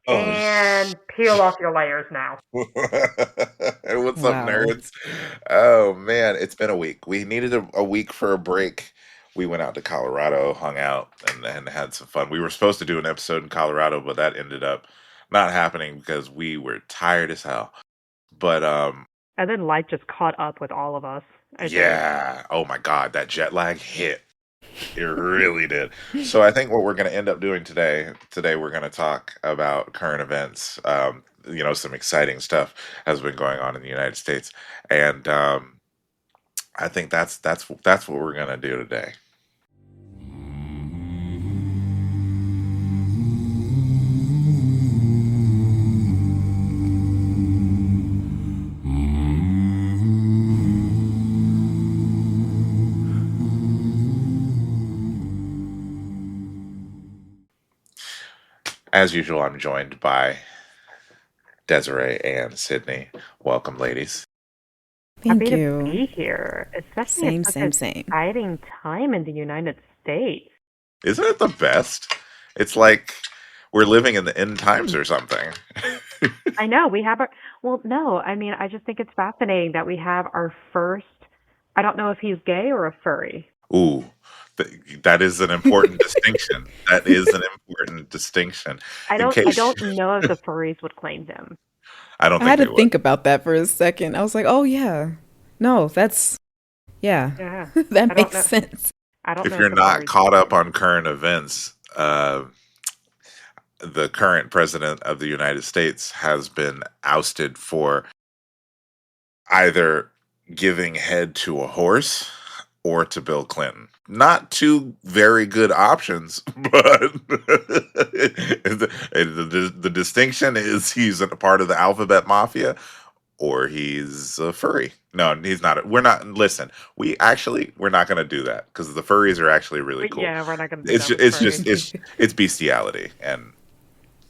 Oh, And peel off your layers now. Hey, what's up, Wow. nerds? Oh man, it's been a week. We needed a week for a break. We went out to Colorado, hung out, and had some fun. We were supposed to do an episode in Colorado, but that ended up not happening because we were tired as hell. But And then life just caught up with all of us, I think. yeah. Oh my God, that jet lag hit. It really did. So I think what we're going to end up doing today we're going to talk about current events. Some exciting stuff has been going on in the United States, and I think that's what we're going to do today. As usual, I'm joined by Desiree and Sydney. Welcome, ladies. Thank Happy to you. be here, especially at Same, such same, an same. exciting time in the United States. Isn't it the best? It's like we're living in the end times or something. I know we have our, well, no, I mean, I just think it's fascinating that we have our first, I don't know if he's gay or a furry. Ooh, that is an important distinction. That is an important distinction. In I case don't know if the furries would claim him. I don't I think had to they would. think about that for a second. I was like, oh, yeah. No, yeah, Yeah. I that don't makes know. sense. I don't If know if you're the not furries would caught up claim on him. current events, the current president of the United States has been ousted for either giving head to a horse or to Bill Clinton. Not two very good options, but the distinction is he's a part of the alphabet mafia or he's a furry. No, he's not. We're not. Listen, we're not going to do that because the furries are actually really But cool. yeah, we're not going to do that with the It's furries. just it's bestiality, and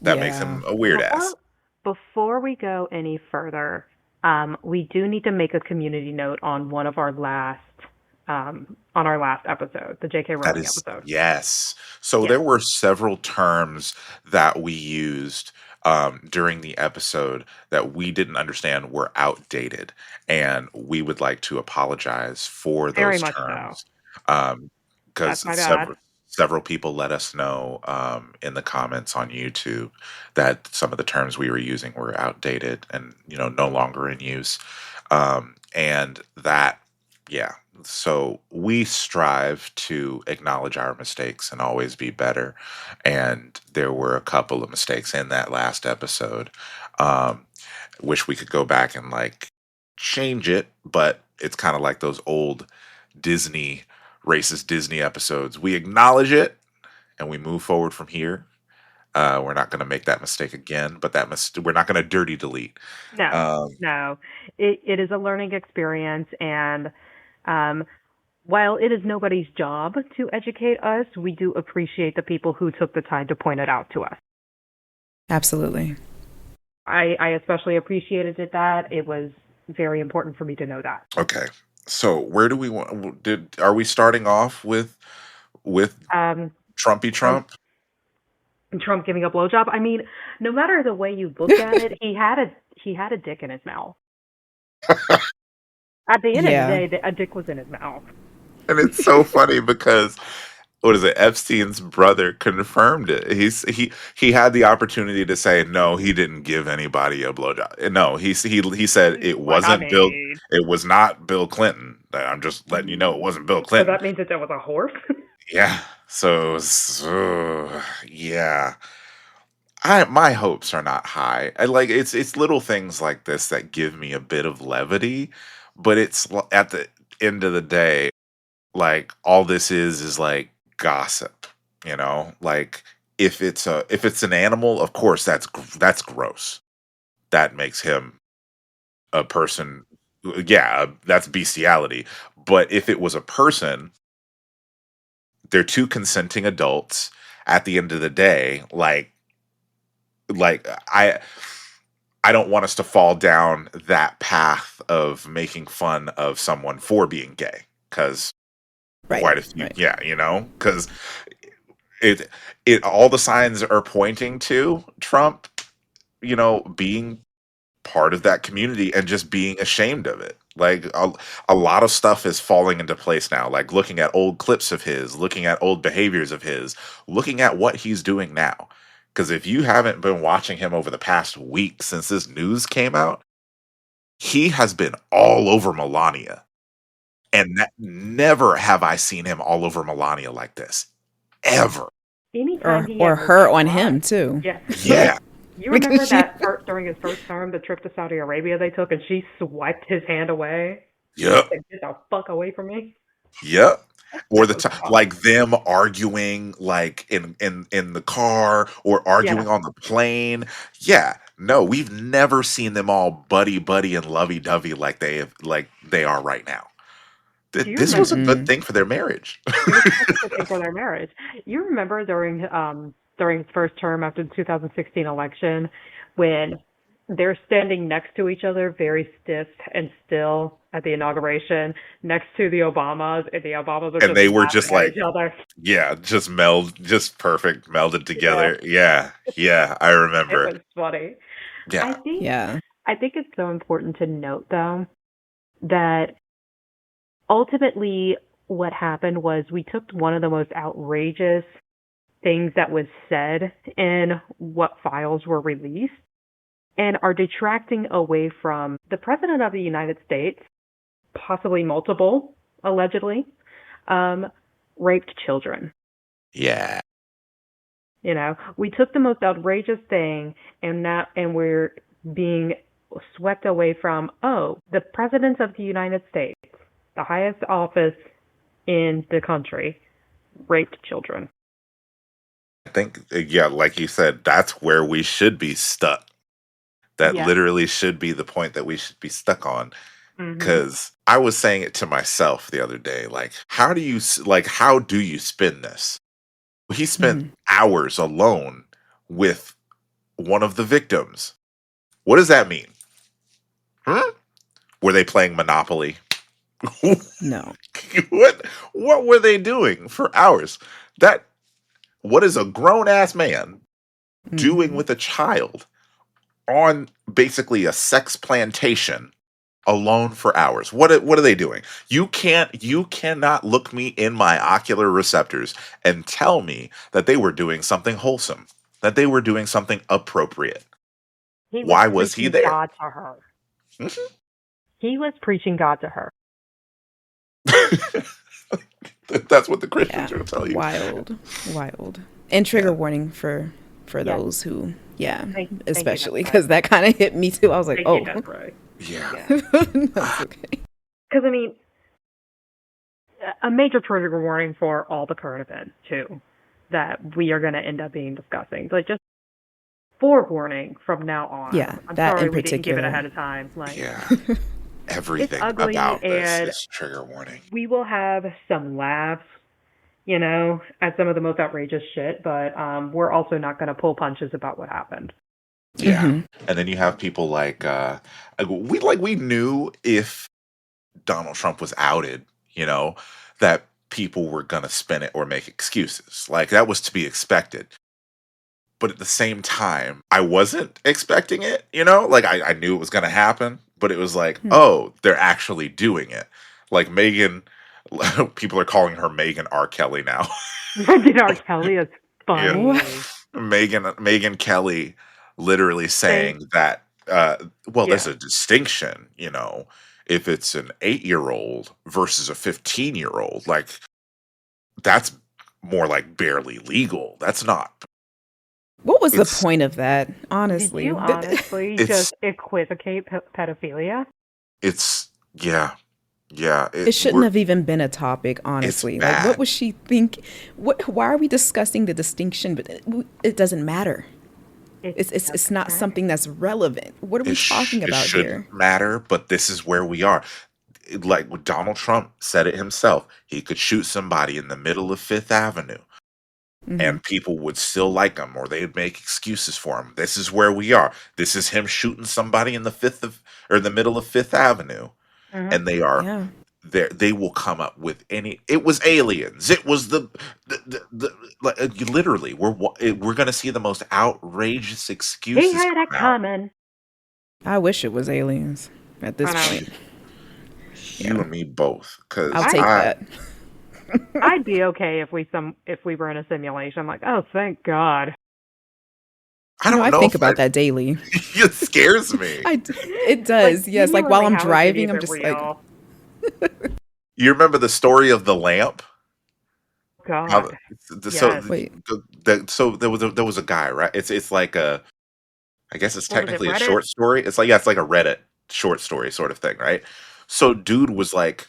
that makes Yeah. him a weird ass. Before we go any further, we do need to make a community note on one of our last on our last episode, the J.K. That Rowling is episode. yes. So Yes, there were several terms that we used during the episode that we didn't understand were outdated, and we would like to apologize for very those much so. terms because That's my bad. several people let us know in the comments on YouTube that some of the terms we were using were outdated and no longer in use, and that yeah, so we strive to acknowledge our mistakes and always be better. And there were a couple of mistakes in that last episode. Um, Wish we could go back and like change it, but it's kind of like those old Disney racist Disney episodes. We acknowledge it and we move forward from here. We're not going to make that mistake again, but we're not going to dirty delete. No, Um, no, it is a learning experience, and um, while it is nobody's job to educate us, we do appreciate the people who took the time to point it out to us. Absolutely. I especially appreciated that. It was very important for me to know that. okay, so where do we want? Are we starting off with Um, Trumpy Trump Trump? Trump giving a blowjob. I mean, no matter the way you look at it, he had a dick in his mouth. At the end of the Yeah. day, a dick was in his mouth. And it's so funny because what is it? Epstein's brother confirmed it. He had the opportunity to say no, he didn't give anybody a blowjob. No, he said it Like, I wasn't Bill. mean, It was not Bill Clinton. I'm just letting you know it wasn't Bill so Clinton. that means that there was a horse. Yeah. So yeah. I my hopes are not high. I like it's little things like this that give me a bit of levity, but at the end of the day, like all this is like gossip, like if it's an animal, of course that's gross. That makes him a person. Yeah, that's bestiality. But if it was a person, they're two consenting adults. At the end of the day, like I don't want us to fall down that path of making fun of someone for being gay, because Right. quite a few, Right. yeah, because it all the signs are pointing to Trump, being part of that community and just being ashamed of it. Like a lot of stuff is falling into place now. Like looking at old clips of his, looking at old behaviors of his, looking at what he's doing now. Because if you haven't been watching him over the past week since this news came out, he has been all over Melania. And never have I seen him all over Melania like this. Ever. Anytime or he or ever her gets on him hot, too. yeah. Yeah. You remember Because she that during his first term, the trip to Saudi Arabia they took, and she swiped his hand away and Yep. said, "Get the fuck away from me." Yep. Or That the was time, fun. like them arguing, like in the car or Yeah, arguing on the plane. Yeah, no, we've never seen them all buddy buddy and lovey dovey like they are right now. do you This remember? was a good mm-mm. thing for their marriage. It was such a good thing for their marriage. You remember during his first term after the 2016 election when they're standing next to each other, very stiff and still at the inauguration, next to the Obamas, and the Obamas are And just they were just laughing at like, each other. yeah, just perfect, melded Yeah, together. Yeah, yeah, I it remember. was funny. I Yeah, think Yeah. I think it's so important to note though that ultimately what happened was we took one of the most outrageous things that was said in what files were released and are detracting away from the President of the United States, possibly multiple, allegedly, um, raped children. yeah. We took the most outrageous thing and we're being swept away from, oh, the President of the United States, the highest office in the country, raped children. I think, yeah, like you said, that's where we should be stuck. That Yes. literally should be the point that we should be stuck on. Mhm. Because I was saying it to myself the other day, like, how do you spin this? He spent Mhm. hours alone with one of the victims. What does that mean? Hmm? Were they playing Monopoly? No. what what were they doing for hours? That what is a grown ass man doing Mhm. with a child on basically a sex plantation alone for hours? What are they doing? You cannot look me in my ocular receptors and tell me that they were doing something wholesome, that they were doing something appropriate. He was Why was he preaching there? God to her. He was preaching God to her. That's what the Yeah. Christians are going to tell you. Wild. Wild. And Yeah. trigger warning for Yes. those who, yeah, Thank you, especially Desiree. because that kind of hit me too. I was like, Thank you, oh, Desiree. Yeah. Yeah. that's okay. Because, I mean, a major trigger warning for all the current events, too, that we are going to end up being discussing. Like, just forewarning from now Yeah, on. I'm that in sorry we didn't give it particular. ahead of time. Like, Yeah. it's Everything ugly about this and is trigger warning. we will have some laughs, at some of the most outrageous shit, but we're also not going to pull punches about what happened. Yeah. Hmm. And then you have people we knew if Donald Trump was outed, you know, that people were gonna spin it or make excuses. Like that was to be expected. But at the same time, I wasn't expecting it, Like I knew it was gonna happen, but it was like, oh, they're actually doing it. Like Megan, people are calling her Megan R. Kelly now. Megan R. Kelly is Yeah. What? funny. Megan Kelly literally They, saying that well, there's yeah. a distinction, if it's an 8-year-old versus a 15-year-old. Like that's more like barely legal. That's not. What was the It's point of that? Did Honestly, you honestly it's just equivocate pedophilia? it's yeah. Yeah, it shouldn't have even been a topic. it's Honestly, like, what bad. was she think? What? Why are we discussing the distinction? But it doesn't matter. It It's doesn't not matter. something that's relevant. What are we talking It about shouldn't here? matter, but this is where we are. Like Donald Trump said it himself, he could shoot somebody in the middle of Fifth Avenue Hmm. and people would still like him or they'd make excuses for him. This is where we are. This is him shooting somebody in the middle of Fifth Avenue, Hmm. and they are Yeah. they will come up with any. It was aliens. It was the like, literally we're going to see the most outrageous He excuses had it come out. coming. I wish it was aliens at I this know. point. You Yeah, and me both, I'll because I take that. I'd be okay if we were in a simulation. I'm like, oh, thank God. I don't I know if think about that daily. it scares me. It Like, does. Yes, like while genuinely, I'm how is it driving, I'm even just like, real? You remember the story of the lamp? How God. so Yes. wait, so there was a guy, right? It's like a, I guess it's What was it, technically a Reddit? short story. It's like, yeah, it's like a Reddit short story sort of thing, right? So dude was like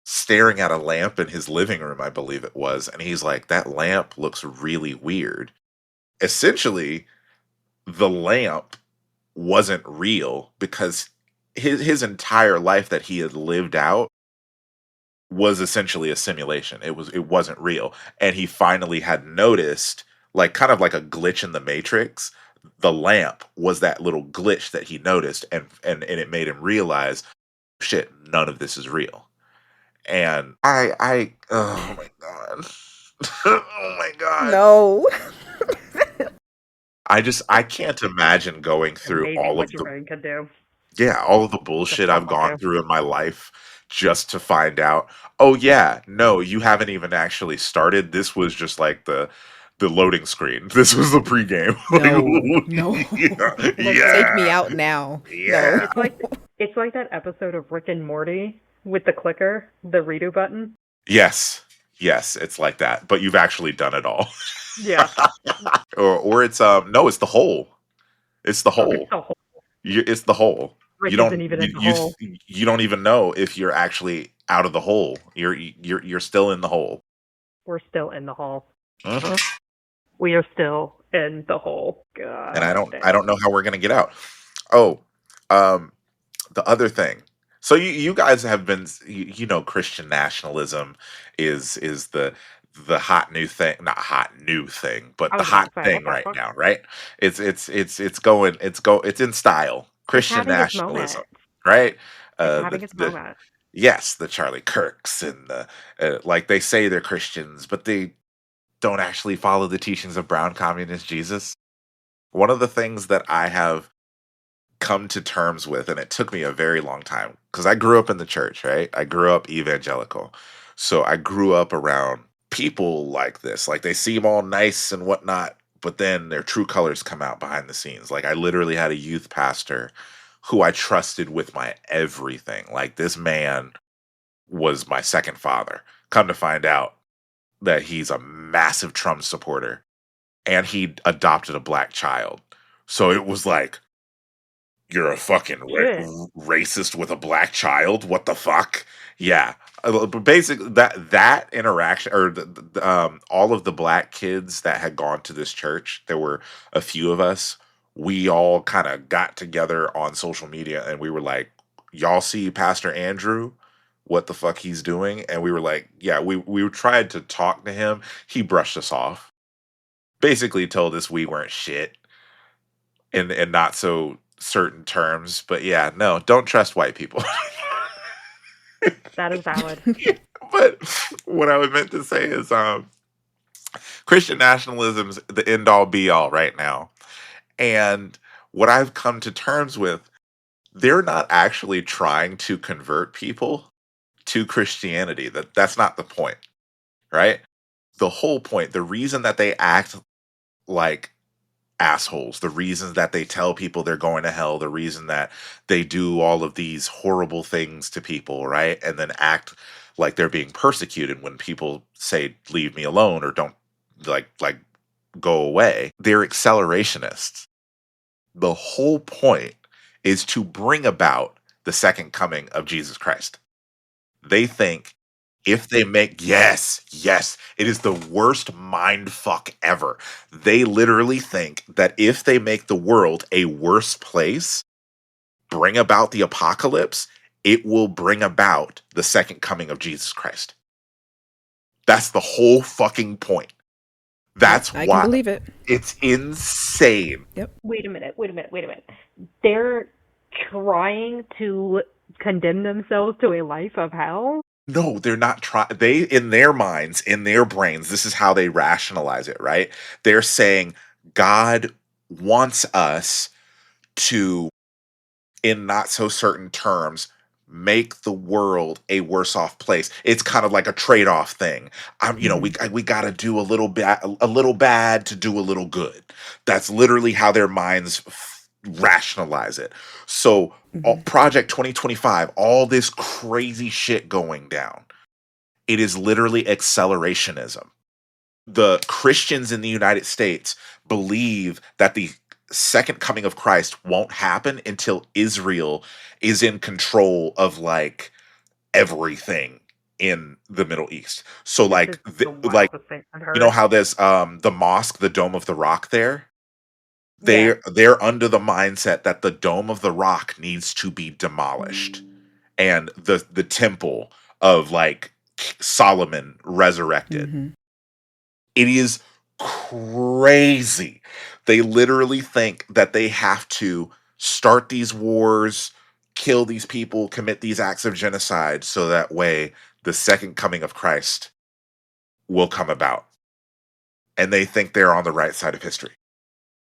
staring at a lamp in his living room, I believe it was, and he's like, that lamp looks really weird. Essentially, the lamp wasn't real because his entire life that he had lived out was essentially a simulation. It wasn't real. And he finally had noticed, like kind of like a glitch in the matrix. The lamp was that little glitch that he noticed, and it made him realize, shit, none of this is real. And I oh my god. Oh my god. no. I can't imagine going through Amazing all what of your the, brain could do. yeah, all of the The bullshit I've fuck with gone you. through in my life just to find out, oh yeah, no, you haven't even actually started. This was just like the loading screen. This was the pregame. No, no. Like, Like Take me yeah, out now. No. yeah. it's like that episode of Rick and Morty with the clicker, the redo button. Yes. Yes, it's like that. But you've actually done it all. Yeah. Or it's no, it's the hole. It's the Fuck, it's hole. so whole. It's the hole. Rick isn't even in the hole. You don't even know if you're actually out of the hole. You're still in the hole. We're still in the hole. Mhm. We are still in the hole. And God I damn. don't know how we're gonna get out. Oh, um, the other thing. So you guys have been, you know, Christian nationalism is the hot new thing, not hot new thing, but I the was about hot to say, thing what the right fuck? now, right? It's in style. It's Christian having its nationalism, moment. right? It's The having its moment. yes, the Charlie Kirks and the like they say they're Christians, but they don't actually follow the teachings of brown communist Jesus. One of the things that I have come to terms with, and it took me a very long time because I grew up in the church, right? I grew up evangelical. So I grew up around people like this. Like they seem all nice and whatnot, but then their true colors come out behind the scenes. Like I literally had a youth pastor who I trusted with my everything. Like this man was my second father. Come to find out that he's a massive Trump supporter and he adopted a black child. So it was like, you're a fucking Shit. racist with a black child. What the fuck? Yeah, but basically that interaction, or all of the black kids that had gone to this church, there were a few of us. We all kind of got together on social media, and we were like, "Y'all see Pastor Andrew? What the fuck he's doing?" And we were like, "Yeah." We tried to talk to him. He brushed us off. Basically, told us we weren't shit in not so certain terms. But yeah, no, don't trust white people. That is valid. But what I was meant to say is Christian nationalism's the end all be all right now. And what I've come to terms with, they're not actually trying to convert people to Christianity. That's not the point, right? The whole point, the reason that they act like assholes, the reasons that they tell people they're going to hell, the reason that they do all of these horrible things to people, right? And then act like they're being persecuted when people say leave me alone or don't like go away. They're accelerationists. The whole point is to bring about the second coming of Jesus Christ. They think if they make, yes, yes, it is the worst mind fuck ever. They literally think that if they make the world a worse place, bring about the apocalypse, it will bring about the second coming of Jesus Christ. That's the whole fucking point. Yep, That's I can why believe it. it's insane. Yep. Wait a minute. Wait a minute. Wait a minute. They're trying to condemn themselves to a life of hell? No, they're not trying. They, in their minds, in their brains, this is how they rationalize it, right? They're saying God wants us to, in not so certain terms, make the world a worse off place. It's kind of like a trade off thing. Hmm. We got to do a little bad to do a little good. That's literally how their minds rationalize it. So, Hmm. Project 2025, all this crazy shit going down, it is literally accelerationism. The Christians in the United States believe that the second coming of Christ won't happen until Israel is in control of like everything in the Middle East. So This is the like wildest thing I've you know heard. how there's the mosque, the Dome of the Rock there? Yeah, They're under the mindset that the Dome of the Rock needs to be demolished and the temple of like Solomon resurrected. Hmm. It is crazy. They literally think that they have to start these wars, kill these people, commit these acts of genocide so that way the second coming of Christ will come about. And they think they're on the right side of history.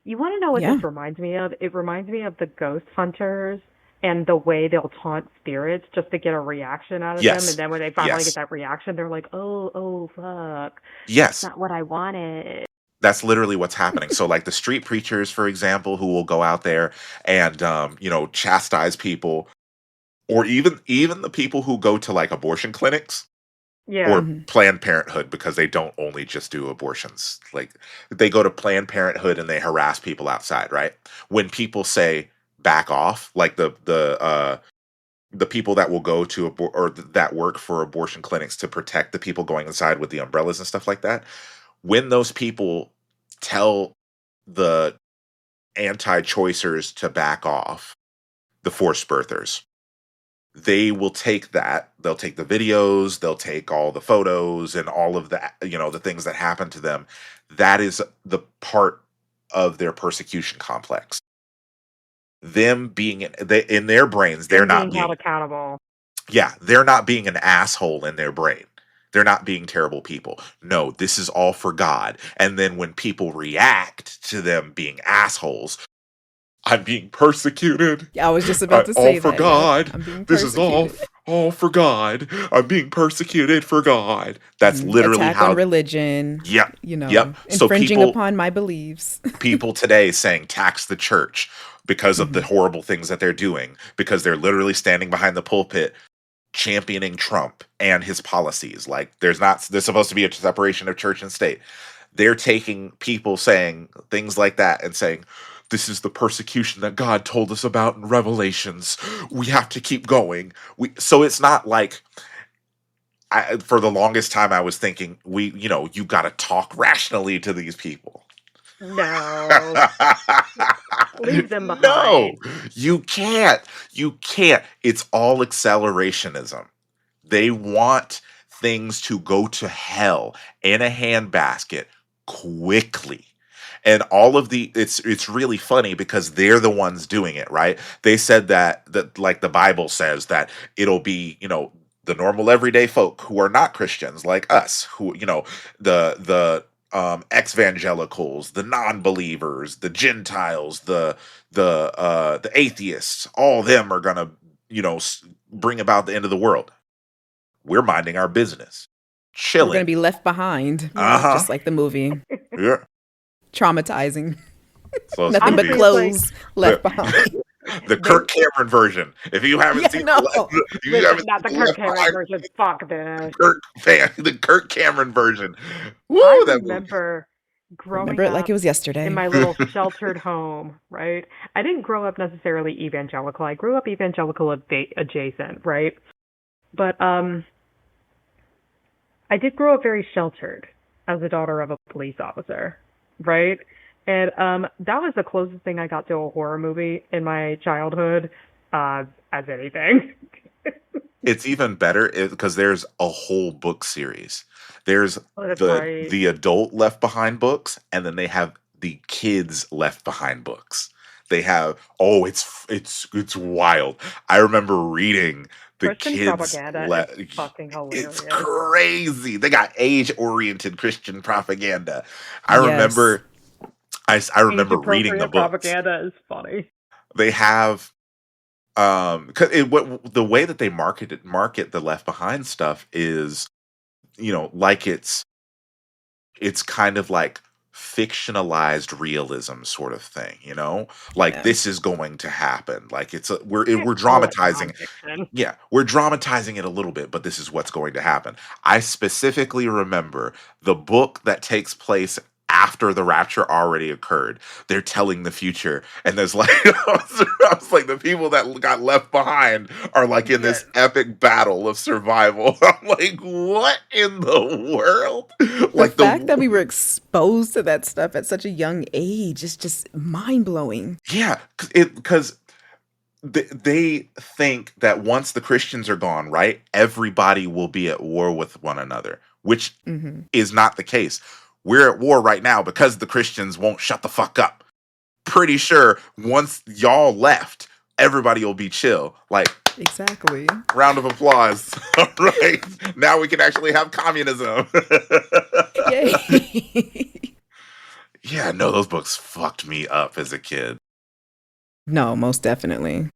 you want to know what Yeah. this reminds me of? It reminds me of the ghost hunters and the way they'll taunt spirits just to get a reaction out of them, and Yes. then when they finally get Yes. that reaction, they're like, "Oh, oh, fuck, that's Yes. not what I wanted." That's literally what's happening. So like the street preachers, for example, who will go out there and chastise people, or even the people who go to like abortion clinics Yeah, or Hmm. Planned Parenthood, because they don't only just do abortions. Like they go to Planned Parenthood and they harass people outside, right? When people say back off, like the people that will go to that work for abortion clinics to protect the people going inside with the umbrellas and stuff like that, when those people tell the anti-choicers to back off, the forced birthers, they will take that, they'll take the videos, they'll take all the photos and all of the the things that happen to them. That is the part of their persecution complex. Them being in their brains, they're them not being held being, accountable. yeah, they're not being an asshole in their brain. They're not being terrible people. No, this is all for God. And then when people react to them being assholes, I'm being persecuted. Yeah, I was just about to All say for that. Yep. God. I'm being This is persecuted. all for God. I'm being persecuted for God. That's literally Attack on how. religion, Yep. Yep. So infringing upon my beliefs. people today saying tax the church because of the Hmm. horrible things that they're doing, because they're literally standing behind the pulpit championing Trump and his policies. Like there's supposed to be a separation of church and state. They're taking people saying things like that and saying, this is the persecution that God told us about in Revelations. We have to keep going. So it's not like for the longest time I was thinking you got to talk rationally to these people. No, leave them No, behind. you can't. You can't. It's all accelerationism. They want things to go to hell in a handbasket quickly. And all of it's really funny because they're the ones doing it, right? They said that like the Bible says that it'll be, the normal everyday folk who are not Christians like us, who, the ex-evangelicals, the non-believers, the Gentiles, the atheists, all of them are gonna, bring about the end of the world. We're minding our business, We're gonna chilling. be left behind, Uh-huh. just like the movie. Yeah. Traumatizing. So it's Nothing gonna but be Honestly, it's like clothes the left behind. the they Kirk Cameron version. If you haven't Yeah, seen no. if you listen, haven't not the seen Kirk Left Cameron Behind, version. Fuck this. Kirk fan, the Kirk Cameron version. I Woo, that movie. remember Remember growing it like up it was in yesterday. my little sheltered home, right? I didn't grow up necessarily evangelical. I grew up evangelical adjacent, right? But I did grow up very sheltered as the daughter of a police officer, right? And that was the closest thing I got to a horror movie in my childhood, as anything. It's even better because there's a whole book series. There's Oh, that's the right. the adult Left Behind books, and then they have the kids Left Behind books. They have it's wild. I remember reading the Christian kids propaganda is le fucking it's hilarious. crazy. They got age-oriented Christian propaganda. I Yes. remember I Age remember reading the appropriate books. propaganda is funny. They have 'cause what the way that they market the Left Behind stuff is, like it's kind of like fictionalized realism sort of thing, like Yeah. this is going to happen, like I we're call it dramatizing. nonfiction. Yeah, we're dramatizing it a little bit, but this is what's going to happen. I specifically remember the book that takes place after the rapture already occurred. They're telling the future, and there's like, I was like, the people that got left behind are like in Yes. this epic battle of survival. I'm like, what in the world? The Like fact that we the were exposed to that stuff at such a young age is just mind blowing. yeah, because they think that once the Christians are gone, right, everybody will be at war with one another, which Hmm. is not the case. We're at war right now because the Christians won't shut the fuck up. Pretty sure once y'all left, everybody will be chill. Like, Exactly. round of applause. All right. Now we can actually have communism. Yay. Yeah, no, those books fucked me up as a kid. No, most definitely.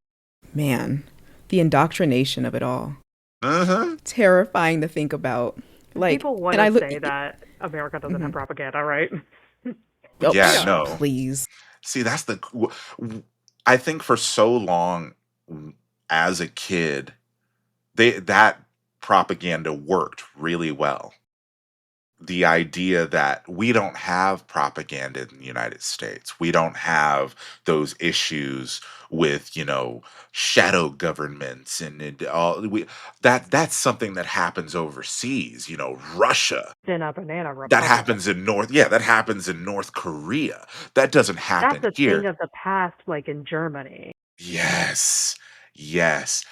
Man, the indoctrination of it all. Uh-huh. Terrifying to think about. Like, People want and to I look. say that America doesn't have Mhm. propaganda, right? Oh, We Yeah, don't. no. please. See, I think for so long as a kid, that propaganda worked really well. The idea that we don't have propaganda in the United States. We don't have those issues with, shadow governments and all that's something that happens overseas, Russia. In a banana That republic. happens in that happens in North Korea. That doesn't That's happen a thing here. of the past, like in Germany. Yes. Yes.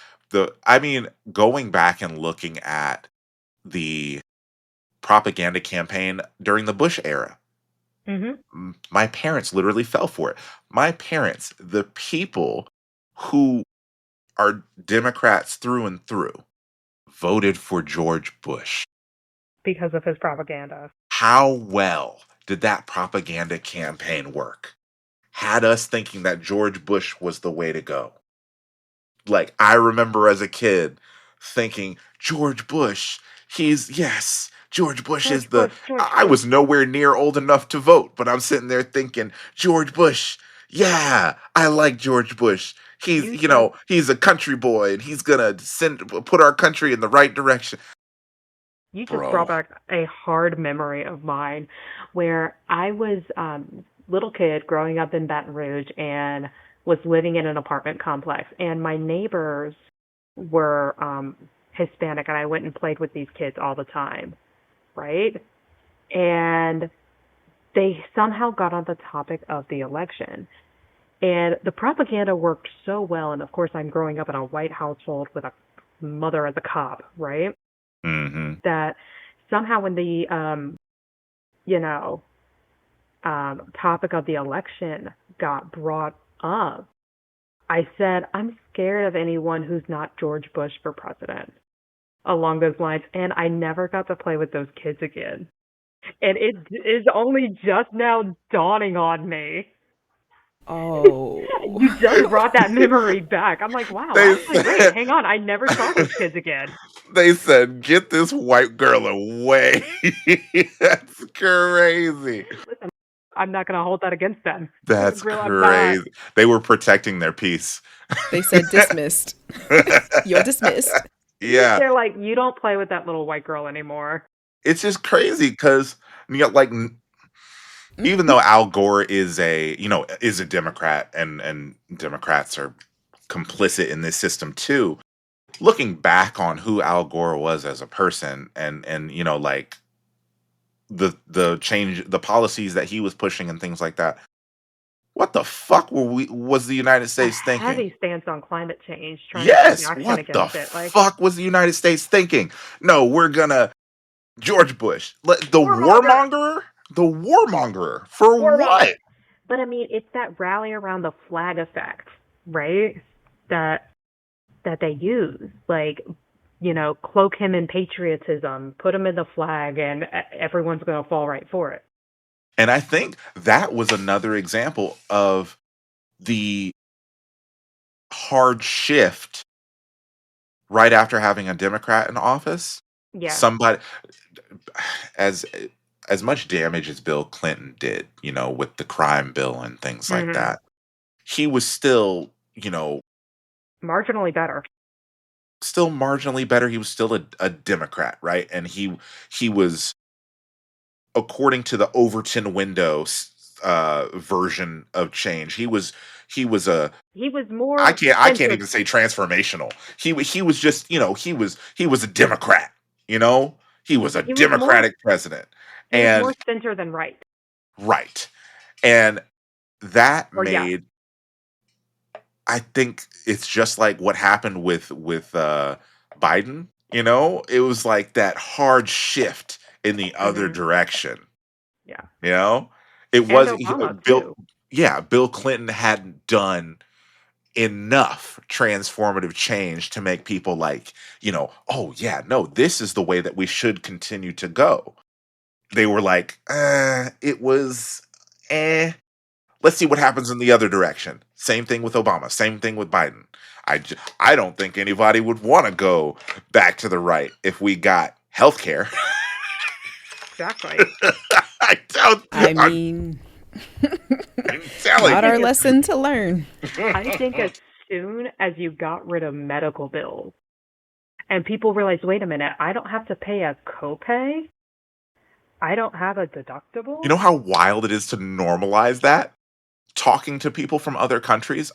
I mean, going back and looking at the propaganda campaign during the Bush era, Hmm. my parents literally fell for it. My parents, the people who are Democrats through and through, voted for George Bush. Because of his propaganda. How well did that propaganda campaign work? Had us thinking that George Bush was the way to go. Like, I remember as a kid thinking, George Bush, George Bush is George Bush, George I Bush. was nowhere near old enough to vote, but I'm sitting there thinking, George Bush, yeah, I like George Bush. You just He's a country boy and he's gonna put our country in the right direction. you just brought Bro. back a hard memory of mine where I was little kid growing up in Baton Rouge and was living in an apartment complex and my neighbors were Hispanic and I went and played with these kids all the time, right? And they somehow got on the topic of the election. And the propaganda worked so well. And of course, I'm growing up in a white household with a mother as a cop, right? Mm-hmm. That somehow when the, you know, topic of the election got brought up, I said, I'm scared of anyone who's not George Bush for president along those lines. And I never got to play with those kids again. And it is only just now dawning on me. Oh. You just brought that memory back. I'm like, wow, They actually, wait, said hang on. I never saw those kids again. they said, get this white girl away. That's crazy. Listen, I'm not going to hold that against them. That's Real, I'm not. crazy. They were protecting their peace. They said dismissed. You're dismissed. Yeah, They're like, you don't play with that little white girl anymore. it's just crazy because like even though Al Gore is a Democrat and Democrats are complicit in this system too. Looking back on who Al Gore was as a person and like the policies that he was pushing and things like that. What the fuck was the United A States thinking? heavy stance on climate change, trying to take Yes, action what the against it. Like, fuck was the United States thinking? No, we're gonna George Bush, the warmonger, warmonger, the warmonger for warmonger. what? But I mean, it's that rally around the flag effect, right? That that they use. Like, cloak him in patriotism, put him in the flag, and everyone's going to fall right for it. And I think that was another example of the hard shift right after having a Democrat in office. Yeah. Somebody as as much damage as Bill Clinton did, with the crime bill and things like Hmm. that, he was still Marginally better. still marginally better. He was still a Democrat, right? And he was, according to the Overton window version of change, he was a He was I more can't centered. even say transformational. He was just, he was a Democrat, you know? He was a He was more Democratic president. he was And more center than right. right. And that Or yeah. made, I think it's just like what happened with Biden, It was like that hard shift in the other Hmm. direction, Yeah. you know? It And was Obama Bill too. yeah, Bill Clinton hadn't done enough transformative change to make people like, oh yeah, no, this is the way that we should continue to go. They were like, it was, eh. Let's see what happens in the other direction. Same thing with Obama. Same thing with Biden. I don't think anybody would want to go back to the right if we got health care. Exactly. I don't. I I'm, mean, I'm I telling not you. our think as lesson to learn. I think as soon as you got rid of medical bills and people realized, wait a minute, I don't have to pay a copay. I don't have a You deductible. know how wild it is to normalize that? Talking to people from other countries.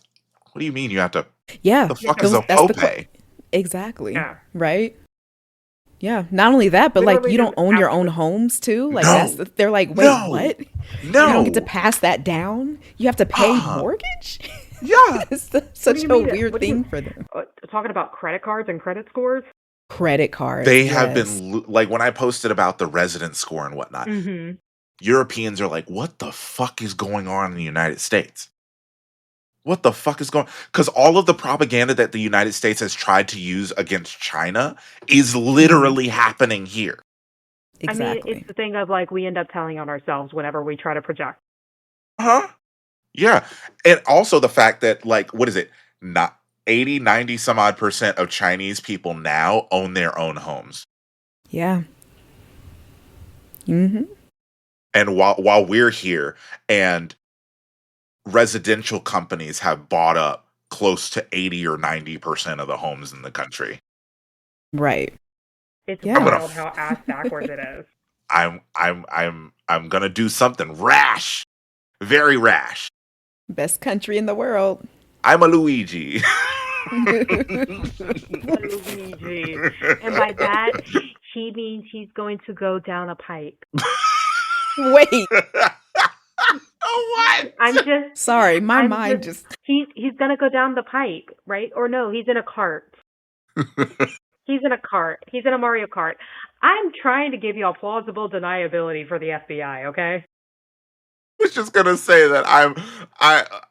What do you mean you have to? Yeah, The You have fuck to is a that's the copay? exactly, yeah. right? Yeah, not only that, but like Literally you there's don't own your own absolute homes too. Like No, they're like, wait, no, what? You don't get to no. pass that down. You have to pay Uh-uh. mortgage. Yeah. It's what do such you a mean weird what do you thing for them. talking about credit cards and credit scores? Credit cards, They have yes. been like when I posted about the resident score and whatnot. Mhm. Europeans are like, what the fuck is going on in the United States? What the fuck is going? Because all of the propaganda that the United States has tried to use against China is Hmm. literally happening here. I mean, it's Exactly. the thing of like we end up telling on ourselves whenever we try to project. Huh? Yeah. And also the fact that, like, what is it? Not 80, 90 some odd percent of Chinese people now own their own homes. Yeah. Hmm. And while we're here and residential companies have bought up close to 80 or 90% of the homes in the country. Right. It's I'm Yeah. gonna wild how ass backwards it is. I'm gonna do something rash, very rash. Best country in the world. I'm a Luigi. Luigi. And by that, he means he's going to go down a pipe. Wait. What? I'm just, Sorry, my I'm mind just, just. he's gonna go down the pipe, right? Or no, he's in a cart. He's in a cart. He's in a Mario Kart. I'm trying to give you a plausible deniability for the FBI, okay? Was just gonna say that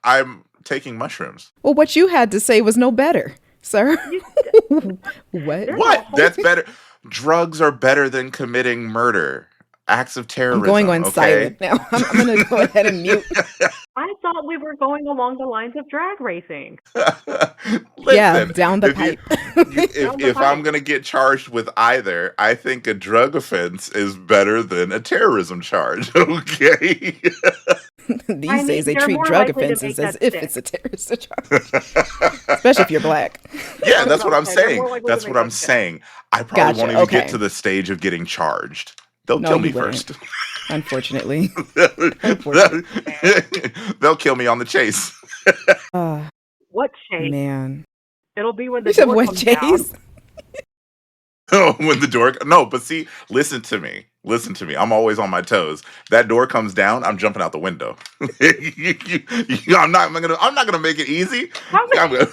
I'm taking mushrooms. Well, what you had to say was no better, sir. You, What? there's a What? whole. That's better. Drugs are better than committing murder. Acts of I'm going terrorism, on okay? silent now. I'm going to go ahead and mute. I thought we were going along the lines of drag racing. Yeah, Listen, down the if you, pipe. you Down the if I'm pipe. gonna get charged with either, I think a drug offense is better than a terrorism charge. Okay. I These days, mean, they they're treat more drug likely to offenses make as that if stick. it's a terrorist charge, especially if you're black. Yeah, I was that's about what to I'm say, they're saying. more likely to That's make what I'm that stick. saying. I probably won't Gotcha. even get to Okay. the stage of getting charged. They'll No, kill you me wouldn't. first. Unfortunately. they'll, Unfortunately. they'll kill me on the chase. Oh, What chase? man. It'll be when the You said door what, comes down. Chase? Oh, when the door no, but see, listen to me. Listen to me. I'm always on my toes. That door comes down, I'm jumping out the window. I'm not gonna make it easy. How I'm, gonna,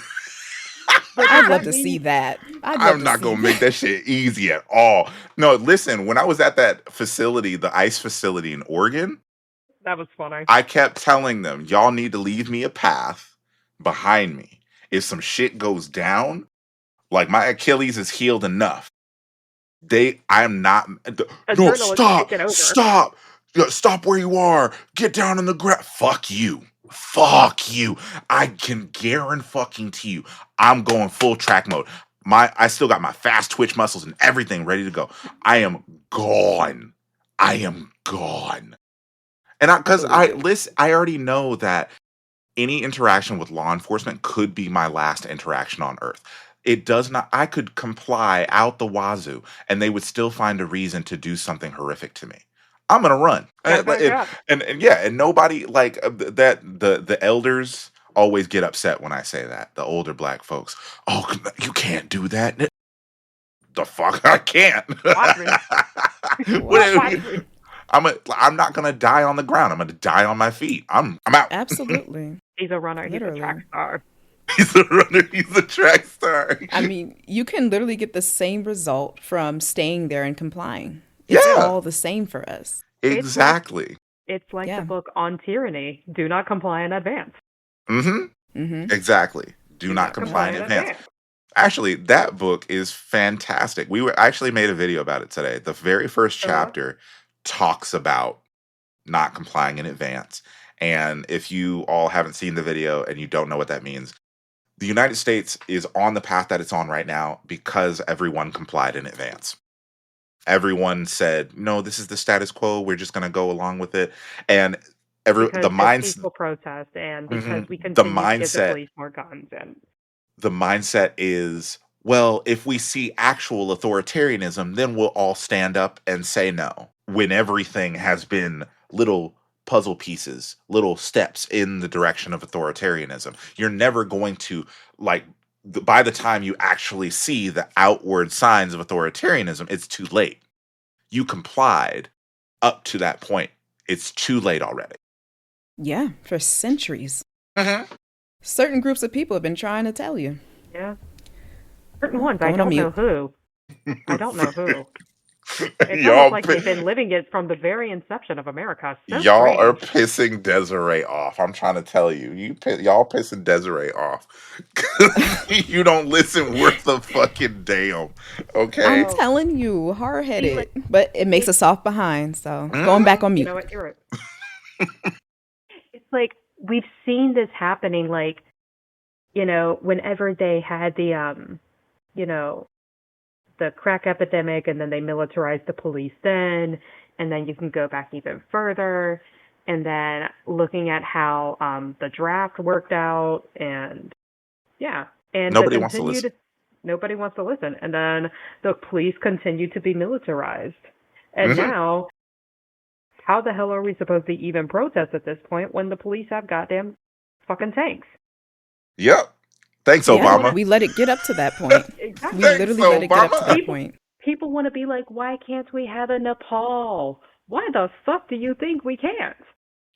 But does I'd love that to see mean that. I'd love I'm to not see gonna make that. that shit easy at all. No, listen, when I was at that facility, the ICE facility in Oregon, That was funny. I kept telling them, y'all need to leave me a path behind me. If some shit goes down, like my Achilles is healed enough. I am not. No, Adrenaline's stop, taking over. stop, stop where you are. Get down on the ground. Fuck you. Fuck you. I can guarantee you, I'm going full track mode. I still got my fast twitch muscles and everything ready to go. I am gone. I am gone. And I because believe you. I already know that any interaction with law enforcement could be my last interaction on earth. It does not, I could comply out the wazoo and they would still find a reason to do something horrific to me. I'm gonna run. Gotta back up. And yeah, and nobody like that. The elders always get upset when I say that. The older black folks, oh, you can't do that. The fuck, I can't. Watch me. What? Watch me. I'm not gonna die on the ground. I'm gonna die on my feet. I'm out. Absolutely. He's a runner. He's a track Literally. star. He's a runner. He's a track star. I mean, you can literally get the same result from staying there and complying. It's Yeah, all the same for us. It's like exactly. the Yeah. book on tyranny. Do not comply in advance. Mm-hmm. Mm-hmm. Exactly. Do Do not not comply comply in in advance. advance. Actually, that book is fantastic. We were actually made a video about it today. The very first Uh, chapter talks about not complying in advance. And if you all haven't seen the video and you don't know what that means, the United States is on the path that it's on right now because everyone complied in advance. Everyone said, "No, this is the status quo. We're just going to go along with it." And because it's peaceful protest and because we the continue to give the mindset police more guns and the mindset is, well, if we see actual authoritarianism, then we'll all stand up and say no. When everything has been little puzzle pieces, little steps in the direction of authoritarianism, you're never going to, like, by the time you actually see the outward signs of authoritarianism, it's too late. You complied up to that point. It's too late already. Yeah, for centuries. Mhm. Certain groups of people have been trying to tell you. yeah. Certain Oh, ones, I going on don't know mute. who. I don't know who. It's almost y'all like they've been living it from the very inception of America. So Y'all are strange. pissing Desiree off. I'm trying to tell you, y'all pissing Desiree off. You don't listen worth a fucking damn. I'm Okay. Oh, telling you, hard see, like, headed, but it makes it, us soft behind. So going back Mhm. on you mute. know what? You're right. It's like we've seen this happening, like, whenever they had you know, the crack epidemic and then they militarized the police and then you can go back even further and then looking at how the draft worked out and yeah, and the Nobody wants to listen. continued nobody wants to listen and then the police continue to be militarized. And Hmm. now how the hell are we supposed to even protest at this point when the police have goddamn fucking tanks? Yep. Thanks, Yeah, People want to Obama. we let it get up to that point. We exactly. Thanks, literally let it get up to Obama. that People point. people want to be like, why can't we have a Nepal? Why the fuck do you think we can't?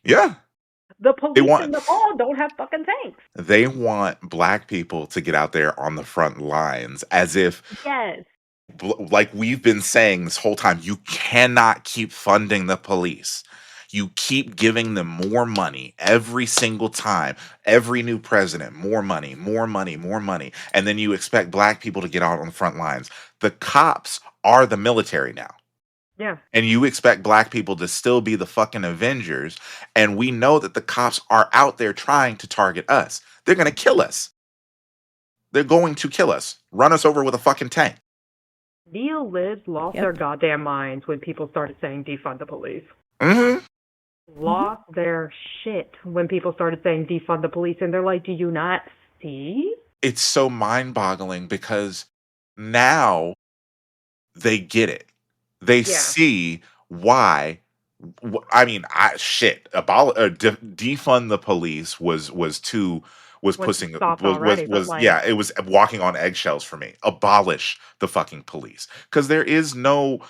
Yeah. The They police in want Nepal don't have fucking tanks. they want black people to get out there on the front lines as if, Yes. like we've been saying this whole time, you cannot keep funding the police. You keep giving them more money every single time, every new president, more money, more money, more money. And then you expect black people to get out on the front lines. The cops are the military now. Yeah. And you expect black people to still be the fucking Avengers. And we know that the cops are out there trying to target us. They're going to kill us. They're going to kill us, run us over with a fucking tank. Neo-libs lost their Yep. goddamn minds when people started saying defund the police. Hmm. Hmm. Lost their shit when people started saying defund the police, and they're like, do you not see? It's so mind boggling because now they get it. They Yeah. see why. I mean, defund the police was Went pushing soft already, but was like, yeah, it was walking on eggshells for me. Abolish the fucking police because there is no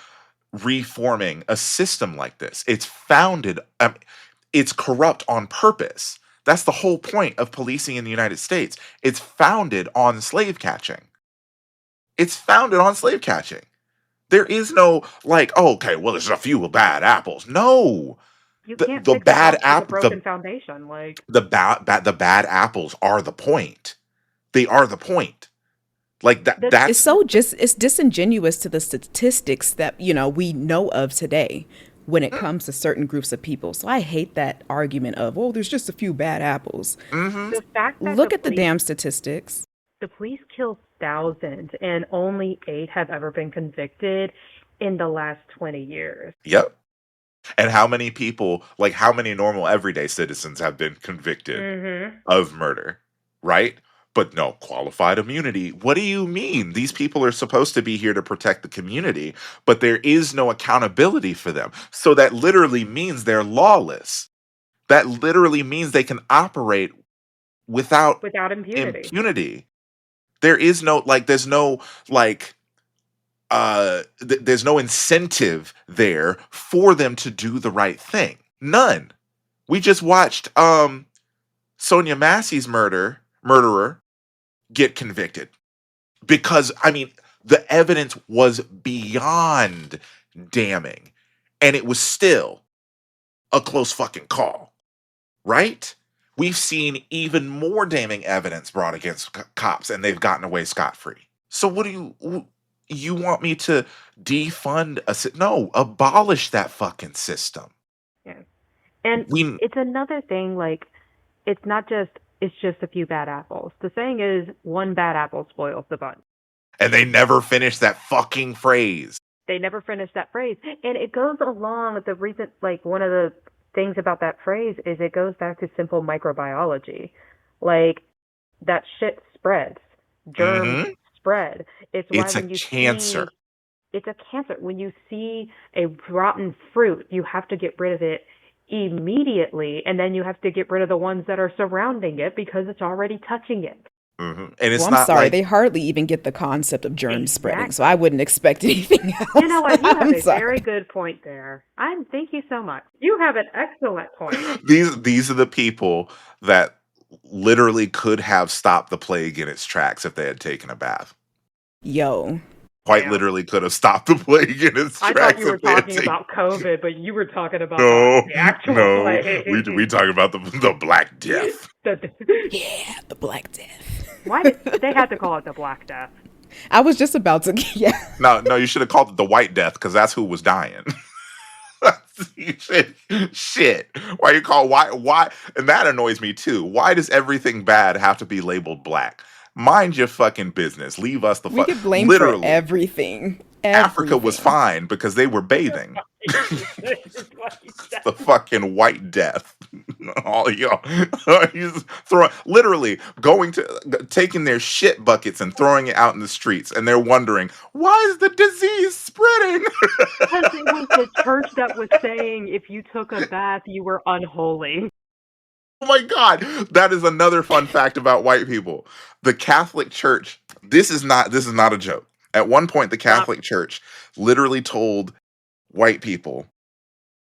reforming a system like this. It's founded. It's corrupt on purpose. That's the whole point of policing in the United States. It's founded on slave catching. It's founded on slave catching. There is no like, oh, okay, well, there's a few bad apples. No, You The can't the fix a bad house with a app broken foundation. Like, the bad apples are the point. They are the point. Like the It's that's so just it's disingenuous to the statistics that, we know of today when it comes to certain groups of people. So I hate that argument of, oh, there's just a few bad apples. mm-hmm. the fact that Look at the damn statistics. the police kill thousands and only 8 have ever been convicted in the last 20 years. Yep. And how many people, like how many normal everyday citizens have been convicted Mhm. of murder, right? But no, qualified immunity. What do you mean? These people are supposed to be here to protect the community, but there is no accountability for them. So that literally means they're lawless. That literally means they can operate without Without impunity. impunity. There is no, like, there's no, like, there's no incentive there for them to do the right thing. None. We just watched Sonia Massey's murderer get convicted because, I mean, the evidence was beyond damning, and it was still a close fucking call, right? We've seen even more damning evidence brought against cops, and they've gotten away scot free. So what do you want me to defund no, abolish that fucking system. Yeah. And We it's another thing, like, it's not just, it's just a few bad apples. The saying is, one bad apple spoils the bunch. and they never finish that fucking phrase. They never finish that phrase. And it goes along with the recent, like, one of the things about that phrase is it goes back to simple microbiology. Like, that shit spreads. Germs Hmm. spread. It's why It's a when you cancer. see, it's a cancer. When you see a rotten fruit, you have to get rid of it immediately, and then you have to get rid of the ones that are surrounding it because it's already touching it. And Well, it's I'm not sorry, like they hardly even get the concept of germ spreading, so I Exactly. wouldn't expect anything You else. know what? You have I'm a very sorry. good point there. Thank you so much. You have an excellent point. these are the people that literally could have stopped the plague in its tracks if they had taken a bath. Yo, Quite Damn. literally could have stopped the plague in its I thought tracks you were if they had talking taken. about COVID, but you were talking about No, the actual no, we plague. talking about the Black Death. yeah, the Black Death. Why did they had to call it the Black Death? I was just about to, yeah. No, no, you should have called it the White Death because that's who was dying. Shit. Why you call why? And that annoys me too. Why does everything bad have to be labeled black? Mind your fucking business. Leave us the We fuck. get blamed for Literally, everything. Africa was Everything. fine because they were bathing. It's White It's the Death. fucking White Death. All y'all, you just throw literally going to taking their shit buckets and throwing it out in the streets, and they're wondering why is the disease spreading? Because it was the church that was saying if you took a bath, you were unholy. Oh my God. That is another fun fact about white people. The Catholic Church, this is not a joke. At one point, the Stop. Catholic Church literally told white people,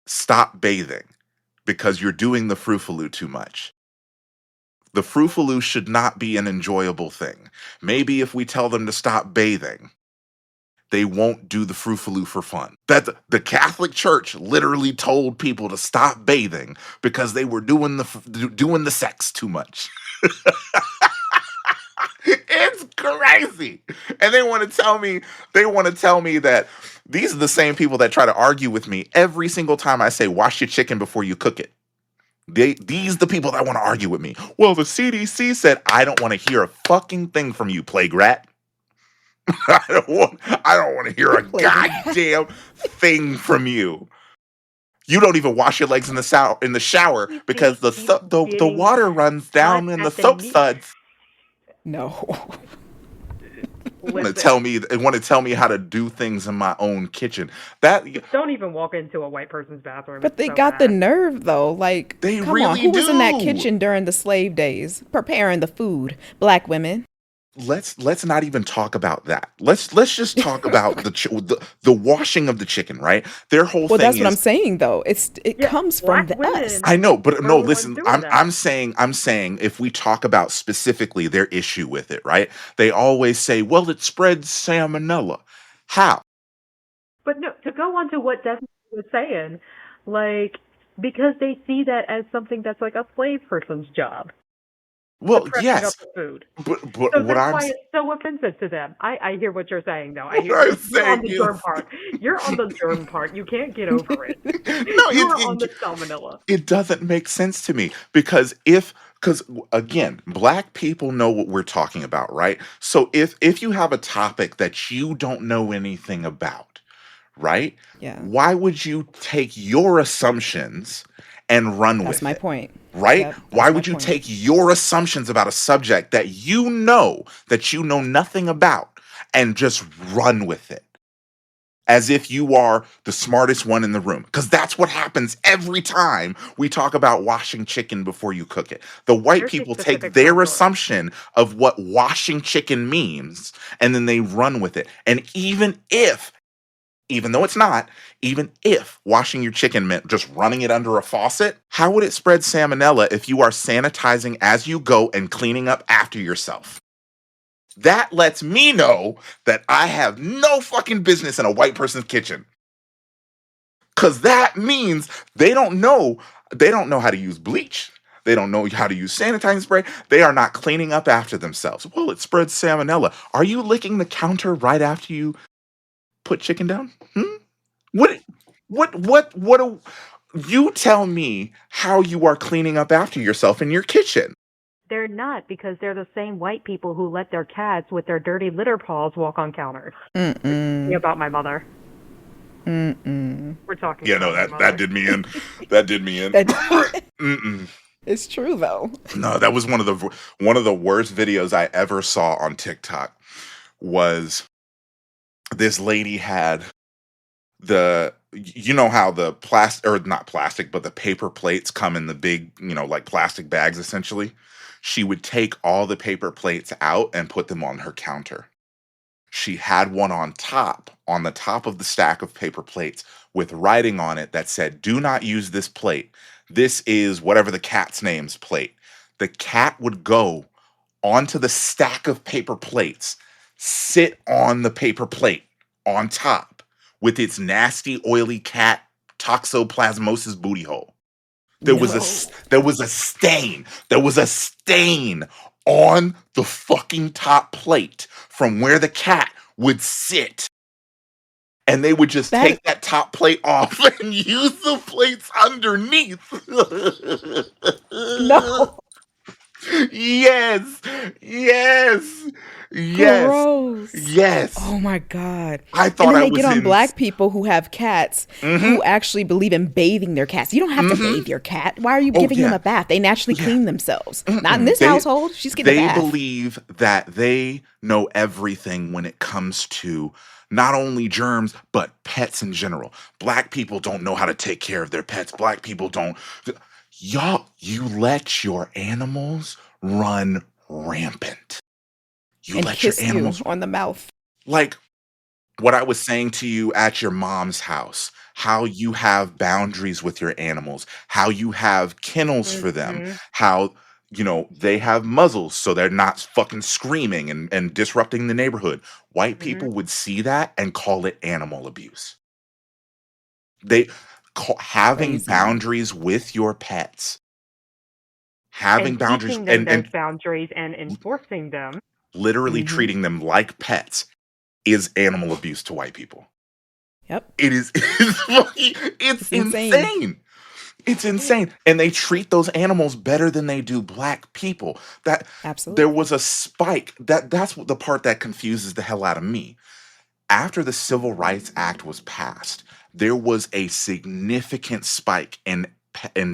stop bathing because you're doing the frou-frou too much. The frou-frou should not be an enjoyable thing. Maybe if we tell them to stop bathing, they won't do the frou-frou for fun. That the Catholic Church literally told people to stop bathing because they were doing the sex too much. It's crazy. And they want to tell me that these are the same people that try to argue with me every single time I say wash your chicken before you cook it. These the people that want to argue with me. Well, the CDC said I don't want to hear a fucking thing from you, plague rat. I don't want to hear a Plague rat. goddamn thing from you. You don't even wash your legs in the shower They because the keep so- the getting water runs cut down in the at the soap knee. suds. No. Want to Listen, tell me they want to tell me how to do things in my own kitchen. That don't even walk into a white person's bathroom. It's But they so got the bad. nerve, though. Like, they come on. really Who was in that do. kitchen during the slave days preparing the food? Black women. Let's not even talk about that. Let's just talk about the washing of the chicken, right? Their whole Well, thing that's what I'm is saying, though. It Yeah, comes from black the us. I women know, but were no, the ones listen, doing I'm that. I'm saying I'm saying if we talk about specifically their issue with it, right? They always say, well, it spreads salmonella. How? But no, to go on to what Desmond was saying, like, because they see that as something that's like a slave person's job, the Well, prepping of yes, the food. but So what that's I'm why it's so offensive to them. I hear what you're saying, though. I what hear I'm you're on saying the germ is part. You're on the germ part. You can't get over it. no, You are on the salmonella. it doesn't make sense to me because because again, black people know what we're talking about, right? So if you have a topic that you don't know anything about, right? Yeah, Why would you take your assumptions and run that's with my it? point. Right? Yep, Why that's my would you point. take your assumptions about a subject that you know nothing about and just run with it? As if you are the smartest one in the room. Because that's what happens every time we talk about washing chicken before you cook it. The white There's a people take specific time their for it. assumption of what washing chicken means and then they run with it. And even though it's not, even if washing your chicken meant just running it under a faucet, how would it spread salmonella if you are sanitizing as you go and cleaning up after yourself? That lets me know that I have no fucking business in a white person's kitchen. Cause that means they don't know how to use bleach. They don't know how to use sanitizing spray. They are not cleaning up after themselves. Well, it spreads salmonella. Are you licking the counter right after you put chicken down? Hmm? What what you tell me how you are cleaning up after yourself in your kitchen. They're not, because they're the same white people who let their cats with their dirty litter paws walk on counters. We're talking Mm-mm. about my mother. Mm-mm. We're talking Yeah, no, about my that mother. did me in. That did me in. That Mm-mm. it's true though. No, that was one of the worst videos I ever saw on TikTok. Was this lady had you know how the plastic, or not plastic, but the paper plates come in the big, like plastic bags essentially. She would take all the paper plates out and put them on her counter. She had one on the top of the stack of paper plates with writing on it that said, "Do not use this plate. This is whatever the cat's name's plate." The cat would go onto the stack of paper plates, sit on the paper plate on top with its nasty, oily cat toxoplasmosis booty hole. No. There was a stain. There was a stain on the fucking top plate from where the cat would sit. And they would just That take that top plate off and use the plates underneath. no. Yes. Yes. Yes. Gross. Yes. Oh my God. I And thought then I they get was on in. black people who have cats Mm-hmm. who actually believe in bathing their cats. You don't have to Mm-hmm. bathe your cat. Why are you Oh giving him yeah. a bath? They naturally Yeah. clean themselves. Not in Mm-mm. this household. She's getting a They bath. believe that they know everything when it comes to not only germs but pets in general. Black people don't know how to take care of their pets. Black people don't. You let your animals run rampant. You And let your kiss you animals, on the mouth. like what I was saying to you at your mom's house, how you have boundaries with your animals, how you have kennels for them, Hmm. how they have muzzles so they're not fucking screaming and disrupting the neighborhood. White Hmm. people would see that and call it animal abuse. They having Crazy. boundaries with your pets, And having boundaries teaching them those and boundaries and enforcing them. literally Mm-hmm. treating them like pets is animal abuse to white people. Yep. It is it's It's insane. insane. It's insane. And they treat those animals better than they do black people. That there Absolutely. was a spike. That's what the part that confuses the hell out of me. After the Civil Rights Act was passed, there was a significant spike in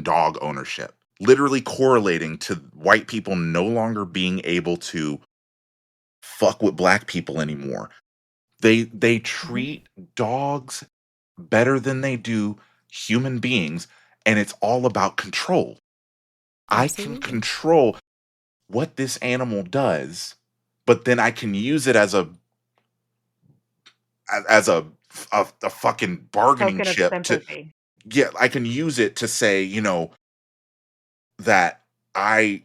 dog ownership, literally correlating to white people no longer being able to fuck with black people anymore. They Hmm. treat dogs better than they do human beings, and it's all about control. I can Absolutely. control what this animal does, but then I can use it as a fucking bargaining Token of chip to, sympathy. yeah, I can use it to say, that I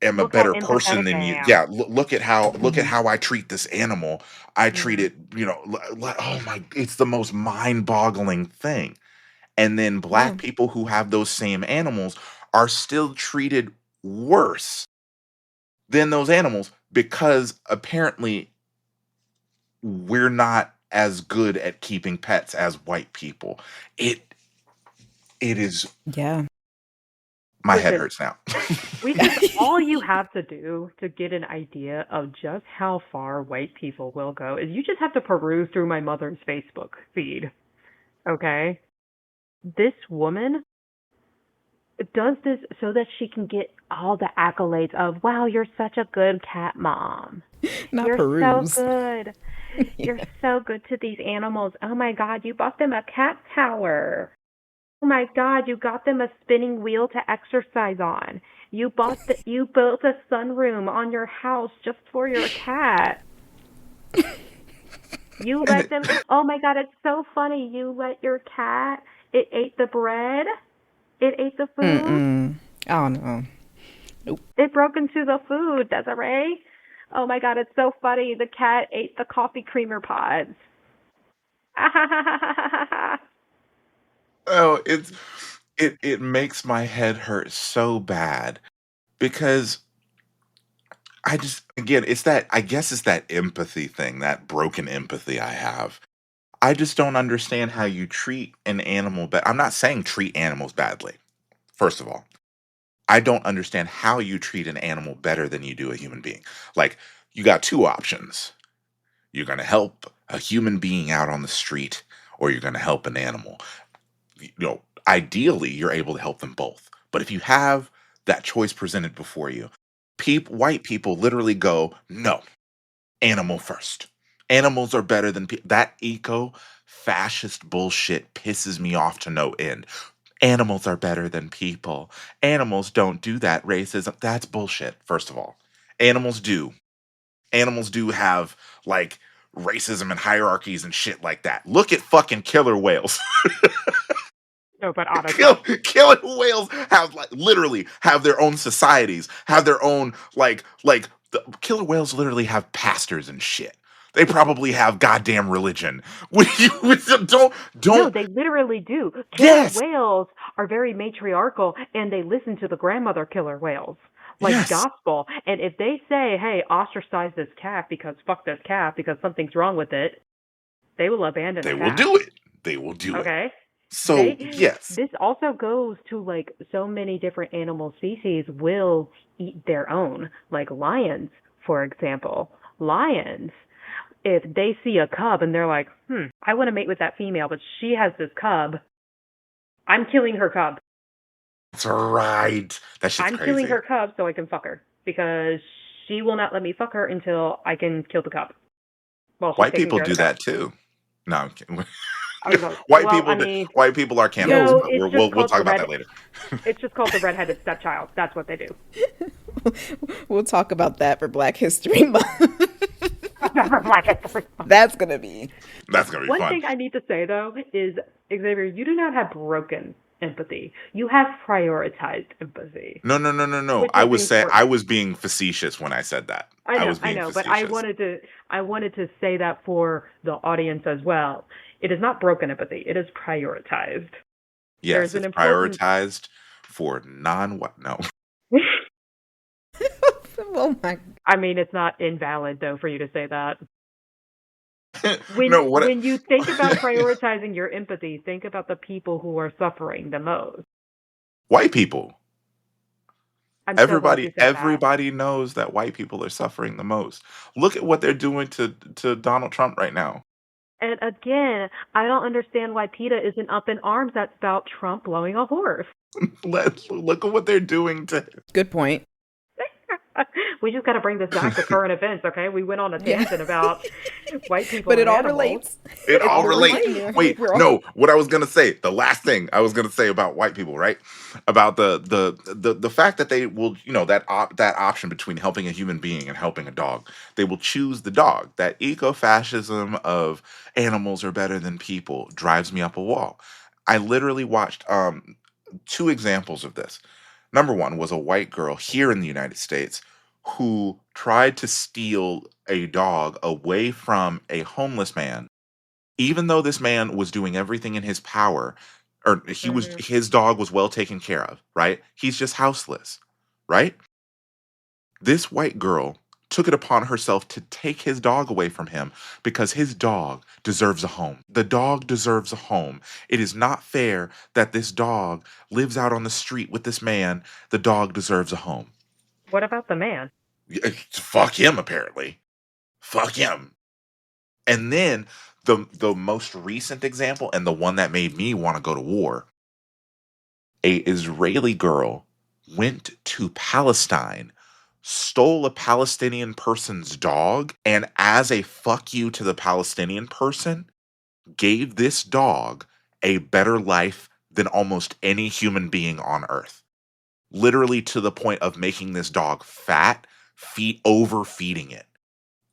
am a Look how better person empathetic than I you. am. Yeah, look at Mm-hmm. how I treat this animal. I treat Hmm. it, oh my, it's the most mind-boggling thing. And then black Yeah. people who have those same animals are still treated worse than those animals because apparently we're not as good at keeping pets as white people. It it is Yeah. my head Listen, hurts now. we just all you have to do to get an idea of just how far white people will go is you just have to peruse through my mother's Facebook feed. Okay? This woman does this so that she can get all the accolades of, wow, you're such a good cat mom. Not You're so peruse. good. You're Yeah. so good to these animals. Oh my God, you bought them a cat tower. Oh my God, you got them a spinning wheel to exercise on. You built a sunroom on your house just for your cat. You And let them. Oh my God, it's so funny. You let your cat. It ate the bread. It ate the food. Mm-mm. Oh no. Nope. It broke into the food, Desiree. Oh my God, it's so funny. The cat ate the coffee creamer pods. oh, it makes my head hurt so bad because I just again, it's that I guess it's that empathy thing, that broken empathy I have. I just don't understand how you treat an animal I'm not saying treat animals badly. First of all, I don't understand how you treat an animal better than you do a human being. Like, you got two options. You're going to help a human being out on the street, or you're going to help an animal. Ideally, you're able to help them both. But if you have that choice presented before you, white people literally go, no, animal first. Animals are better than people. That eco fascist bullshit pisses me off to no end. Animals are better than people. Animals don't do that racism. That's bullshit, first of all. Animals do. Animals do have, like, racism and hierarchies and shit like that. Look at fucking killer whales. No, but honestly, Killer whales have, like, literally have their own societies, have their own, the killer whales literally have pastors and shit. They probably have goddamn religion. no, Don't, they literally do. Killer yes, whales are very matriarchal and they listen to the grandmother killer whales. Like yes, gospel. And if they say, hey, ostracize this calf because fuck this calf because something's wrong with it, they will abandon the they will calf. do it. They will do it. Okay? So, They yes, this also goes to like so many different animal species will eat their own. Like lions, for example. Lions, if they see a cub and they're like, I want to mate with that female, but she has this cub, I'm killing her cub. that's right. That shit's I'm killing crazy. her cub so I can fuck her because she will not let me fuck her until I can kill the cub while she's White taking people care of do the cub. that too. No, I'm kidding. I was like, white well, I people do, mean, white people are cannibals, Yo. no, but it's just we'll called talk the about red. that later. It's just called the redheaded stepchild. That's what they do. We'll talk about that for Black History Month. Black History. That's gonna be That's gonna be One fun. thing I need to say though is Xavier, you do not have broken empathy. You have prioritized empathy, No, no, no, no, no. which is I important. was being facetious when I said that. I was I being know, but I facetious. wanted to say that for the audience as well. It is not broken empathy. It is prioritized. There's Yes, an it's important prioritized for non what no. oh my I mean, it's not invalid though for you to say that. When no, what when you think about prioritizing your empathy, think about the people who are suffering the most. white people. I'm so glad Everybody you said that. everybody knows that white people are suffering the most. Look at what they're doing to Donald Trump right now. And again, I don't understand why PETA isn't up in arms about Trump blowing a horse. Look at what they're doing to good point. We just got to bring this back to current events, okay? We went on a Yeah. tangent about white people But it and all animals. relates. It It's all we're relates. getting there. Wait, We're all no. What I was gonna say, the last thing I was gonna say about white people, right? About the fact that they will, that option between helping a human being and helping a dog, they will choose the dog. That eco-fascism of animals are better than people drives me up a wall. I literally watched two examples of this. Number one was a white girl here in the United States who tried to steal a dog away from a homeless man, even though this man was doing everything in his power or Mhm. his dog was well taken care of, right? He's just houseless, right? This white girl took it upon herself to take his dog away from him because his dog deserves a home. The dog deserves a home. It is not fair that this dog lives out on the street with this man. The dog deserves a home. What about the man? Fuck him, apparently. Fuck him. And then the most recent example, and the one that made me want to go to war, a Israeli girl went to Palestine, stole a Palestinian person's dog, and as a fuck you to the Palestinian person, gave this dog a better life than almost any human being on earth. Literally to the point of making this dog fat, overfeeding it,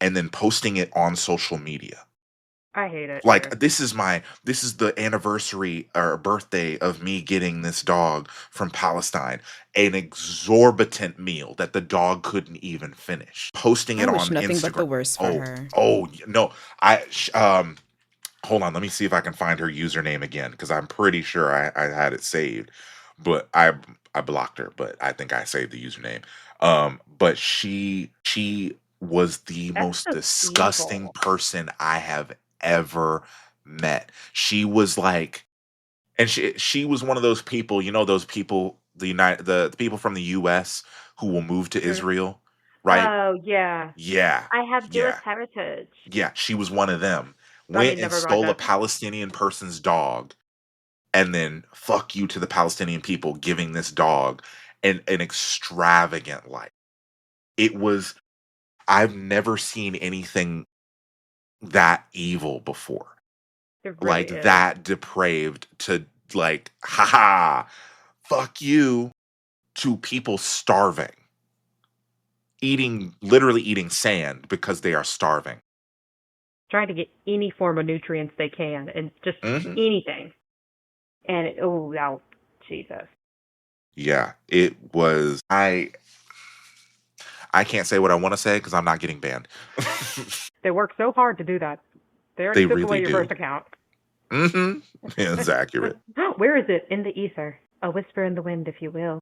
and then posting it on social media. I hate it Like, here. this is the anniversary or birthday of me getting this dog from Palestine, an exorbitant meal that the dog couldn't even finish, posting I it wish on nothing but Instagram. the worst for Oh, her. no, hold on, let me see if I can find her username again, because I'm pretty sure I had it saved, but I blocked her, but I think I saved the username. But she was the That's most just disgusting evil. person I have ever met. She was like, and she was one of those people, you know, those people, the people from the US who will move to Mhm. Israel, right? Oh, yeah. Yeah. I have Jewish Yeah. heritage. Yeah, she was one of them. I Went mean, and never mind stole a that. Palestinian person's dog, and then fuck you to the Palestinian people giving this dog an extravagant life. It was I've never seen anything that evil before. It really Like is. that depraved to like, haha, fuck you to people starving. Literally eating sand because they are starving. Trying to get any form of nutrients they can and just Hmm. anything. And oh, now, Jesus. Yeah, it was. I can't say what I want to say because I'm not getting banned. They work so hard to do that. They already They took really away your do. first account. Hmm. It's accurate. Where is it? In the ether. A whisper in the wind, if you will.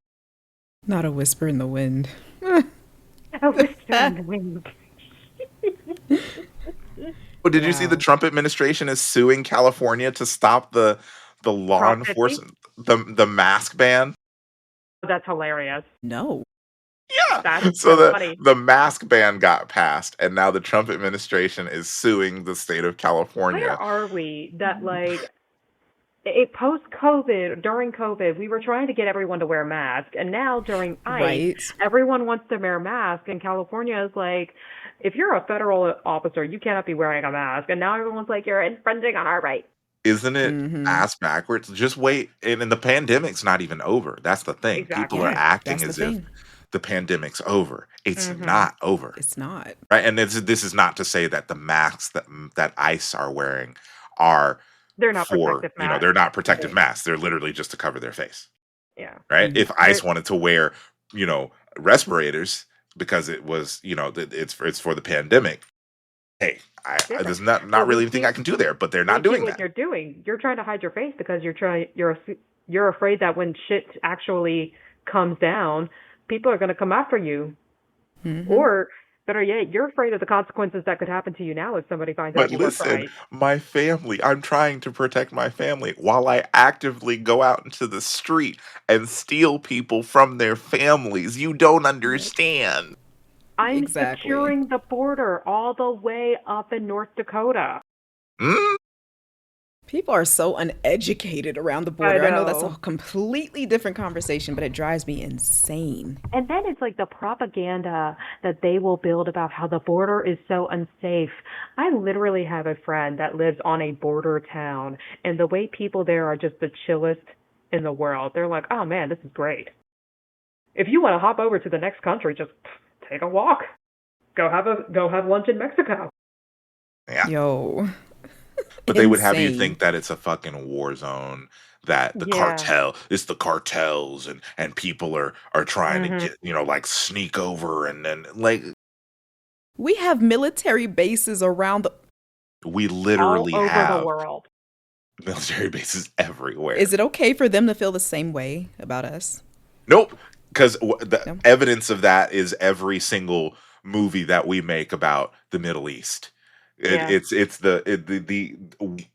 Not a whisper in the wind. A whisper in the wind. Oh, did you see the Wow. Trump administration is suing California to stop the law Prop 50? enforcement the mask ban? That's hilarious. No. Yeah. That's So so funny. the mask ban got passed, and now the Trump administration is suing the state of Where California. are we that, like, it post COVID, during COVID, we were trying to get everyone to wear masks, and now during ICE, Right. everyone wants to wear masks, and California is like, if you're a federal officer, you cannot be wearing a mask, and now everyone's like, you're infringing on our rights. Isn't it Mm-hmm. ass backwards? Just wait, and the pandemic's not even over. That's the thing. People are Exactly. Yeah, acting that's the as if thing. the pandemic's over. It's Mhm. not over. It's not. Right, and this is not to say that the masks that ICE are wearing are They're not for, protective masks. they're not protective Right. masks. They're literally just to cover their face, Yeah. right? Mm. If ICE wanted to wear, you know, respirators because it was, it's for the pandemic, hey, Different. there's not But really we anything see I can do there, but they're not we see doing what that. you're doing. You're trying to hide your face because you're afraid that when shit actually comes down, people are going to come after you. Mm-hmm. Or better yet, you're afraid of the consequences that could happen to you now if somebody finds out But you work for listen, ICE. my family, I'm trying to protect my family while I actively go out into the street and steal people from their families. You don't Yep. understand. I'm Exactly. securing the border all the way up in North Dakota. Mm? People are so uneducated around the I border. I know that's a know. completely different conversation, but it drives me insane. And then it's like the propaganda that they will build about how the border is so unsafe. I literally have a friend that lives on a border town, and the way people there are just the chillest in the world. They're like, oh man, this is great. If you want to hop over to the next country, just take a walk. Go have lunch in Mexico. Yeah. Yo, But they would have you insane. think that it's a fucking war zone, that Yeah. it's the cartels, and people are trying to Mhm. get, like sneak over, and then like We have military bases around the. we All literally over the have world. military bases everywhere. Is it okay for them to feel the same way about us? Nope, because the No. evidence of that is every single movie that we make about the Middle East. Yeah. It's the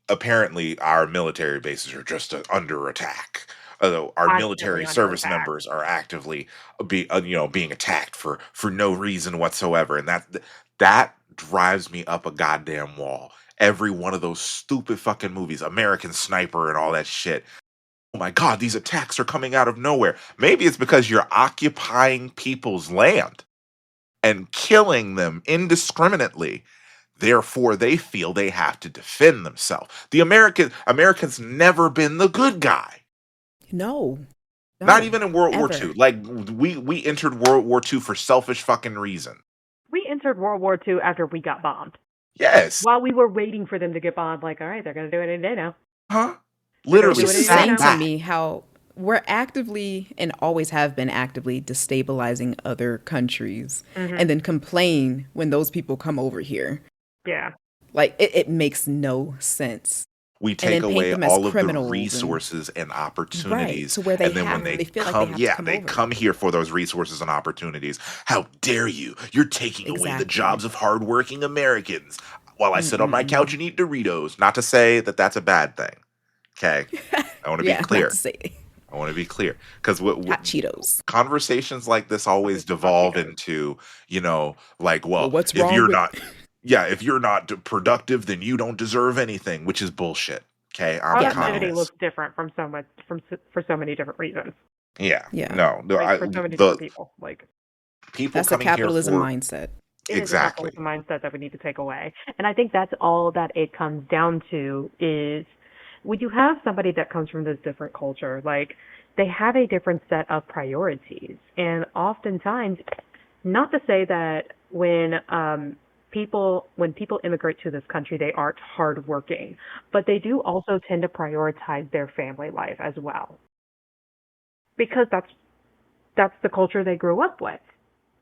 apparently our military bases are just under attack. Although our Constantly military under service attack. members are actively being attacked for no reason whatsoever, and that drives me up a goddamn wall. Every one of those stupid fucking movies, American Sniper and all that shit. Oh my God, these attacks are coming out of nowhere. Maybe it's because you're occupying people's land and killing them indiscriminately. Therefore, they feel they have to defend themselves. Americans never been the good guy. No. Not No. even in World War II. Ever. Like we entered World War II for selfish fucking reason. We entered World War II after we got bombed. Yes. While we were waiting for them to get bombed, like, all right, they're going to do it any day now. Huh? They're going to It's do Literally it just any day sat insane now. to back. me how we're actively and always have been actively destabilizing other countries Hmm. and then complain when those people come over here. Yeah. Like, it makes no sense. We And take then paint away them as all of the criminals and resources and right opportunities, to where and then when Hmm. they feel like they have to come they over. come here for those resources and opportunities. How dare you? You're taking away the Exactly. jobs of hardworking Americans while I sit on my couch Mm-mm-mm. and eat Doritos. Not to say that that's a bad thing. Okay, I want to be Yeah, not to clear. say I want to be clear because hot Cheetos. conversations like this I'll always eat some hot devolve Cheetos. into, like, Well, well, what's if wrong you're with not, yeah, if you're not productive, then you don't deserve anything, which is bullshit. Okay, I'm a yeah, no. Productivity communist. looks different from so much for so many different reasons. Yeah, Yeah. no, no, Like for so many the different people. Like people That's a coming here capitalism for mindset. it is a exactly. capitalism mindset that we need to take away. And I think that's all that it comes down to is when you have somebody that comes from this different culture, like they have a different set of priorities. And oftentimes, not to say that when people immigrate to this country they aren't hardworking, but they do also tend to prioritize their family life as well. Because that's the culture they grew up with.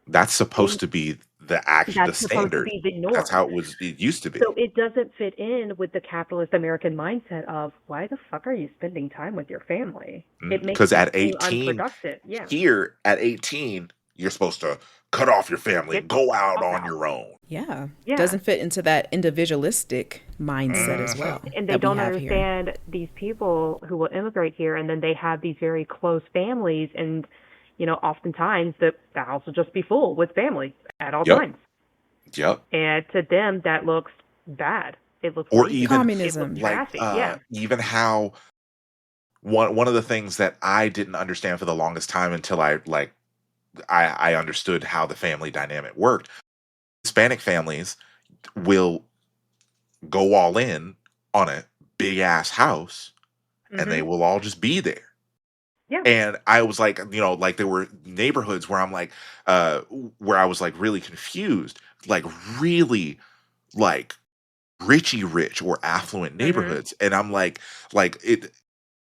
That's And supposed to be the that's supposed to standard. be the That's norm. how it used to So be. it doesn't fit in with the capitalist American mindset of why the fuck are you spending time with your family? It makes Because you at seem 18, unproductive. Yeah. here at 18, you're supposed to cut off your family Get and the go out fuck on out. your own. Yeah. Yeah. Doesn't fit into that individualistic mindset as Hmm. well And they that we don't have here. understand these people who will immigrate here and then they have these very close families and oftentimes the house will just be full with family at all Yep. times. Yep. And to them that looks bad. It looks Or racist. even It looks Communism. like trashy. Yeah. even how one of the things that I didn't understand for the longest time until I understood how the family dynamic worked. Hispanic families will go all in on a big ass house and they Mhm. will all just be there. Yeah. And I was like, like there were neighborhoods where I'm like, uh, where I was like really confused, like really like richy rich or affluent Mhm. neighborhoods. And I'm like it,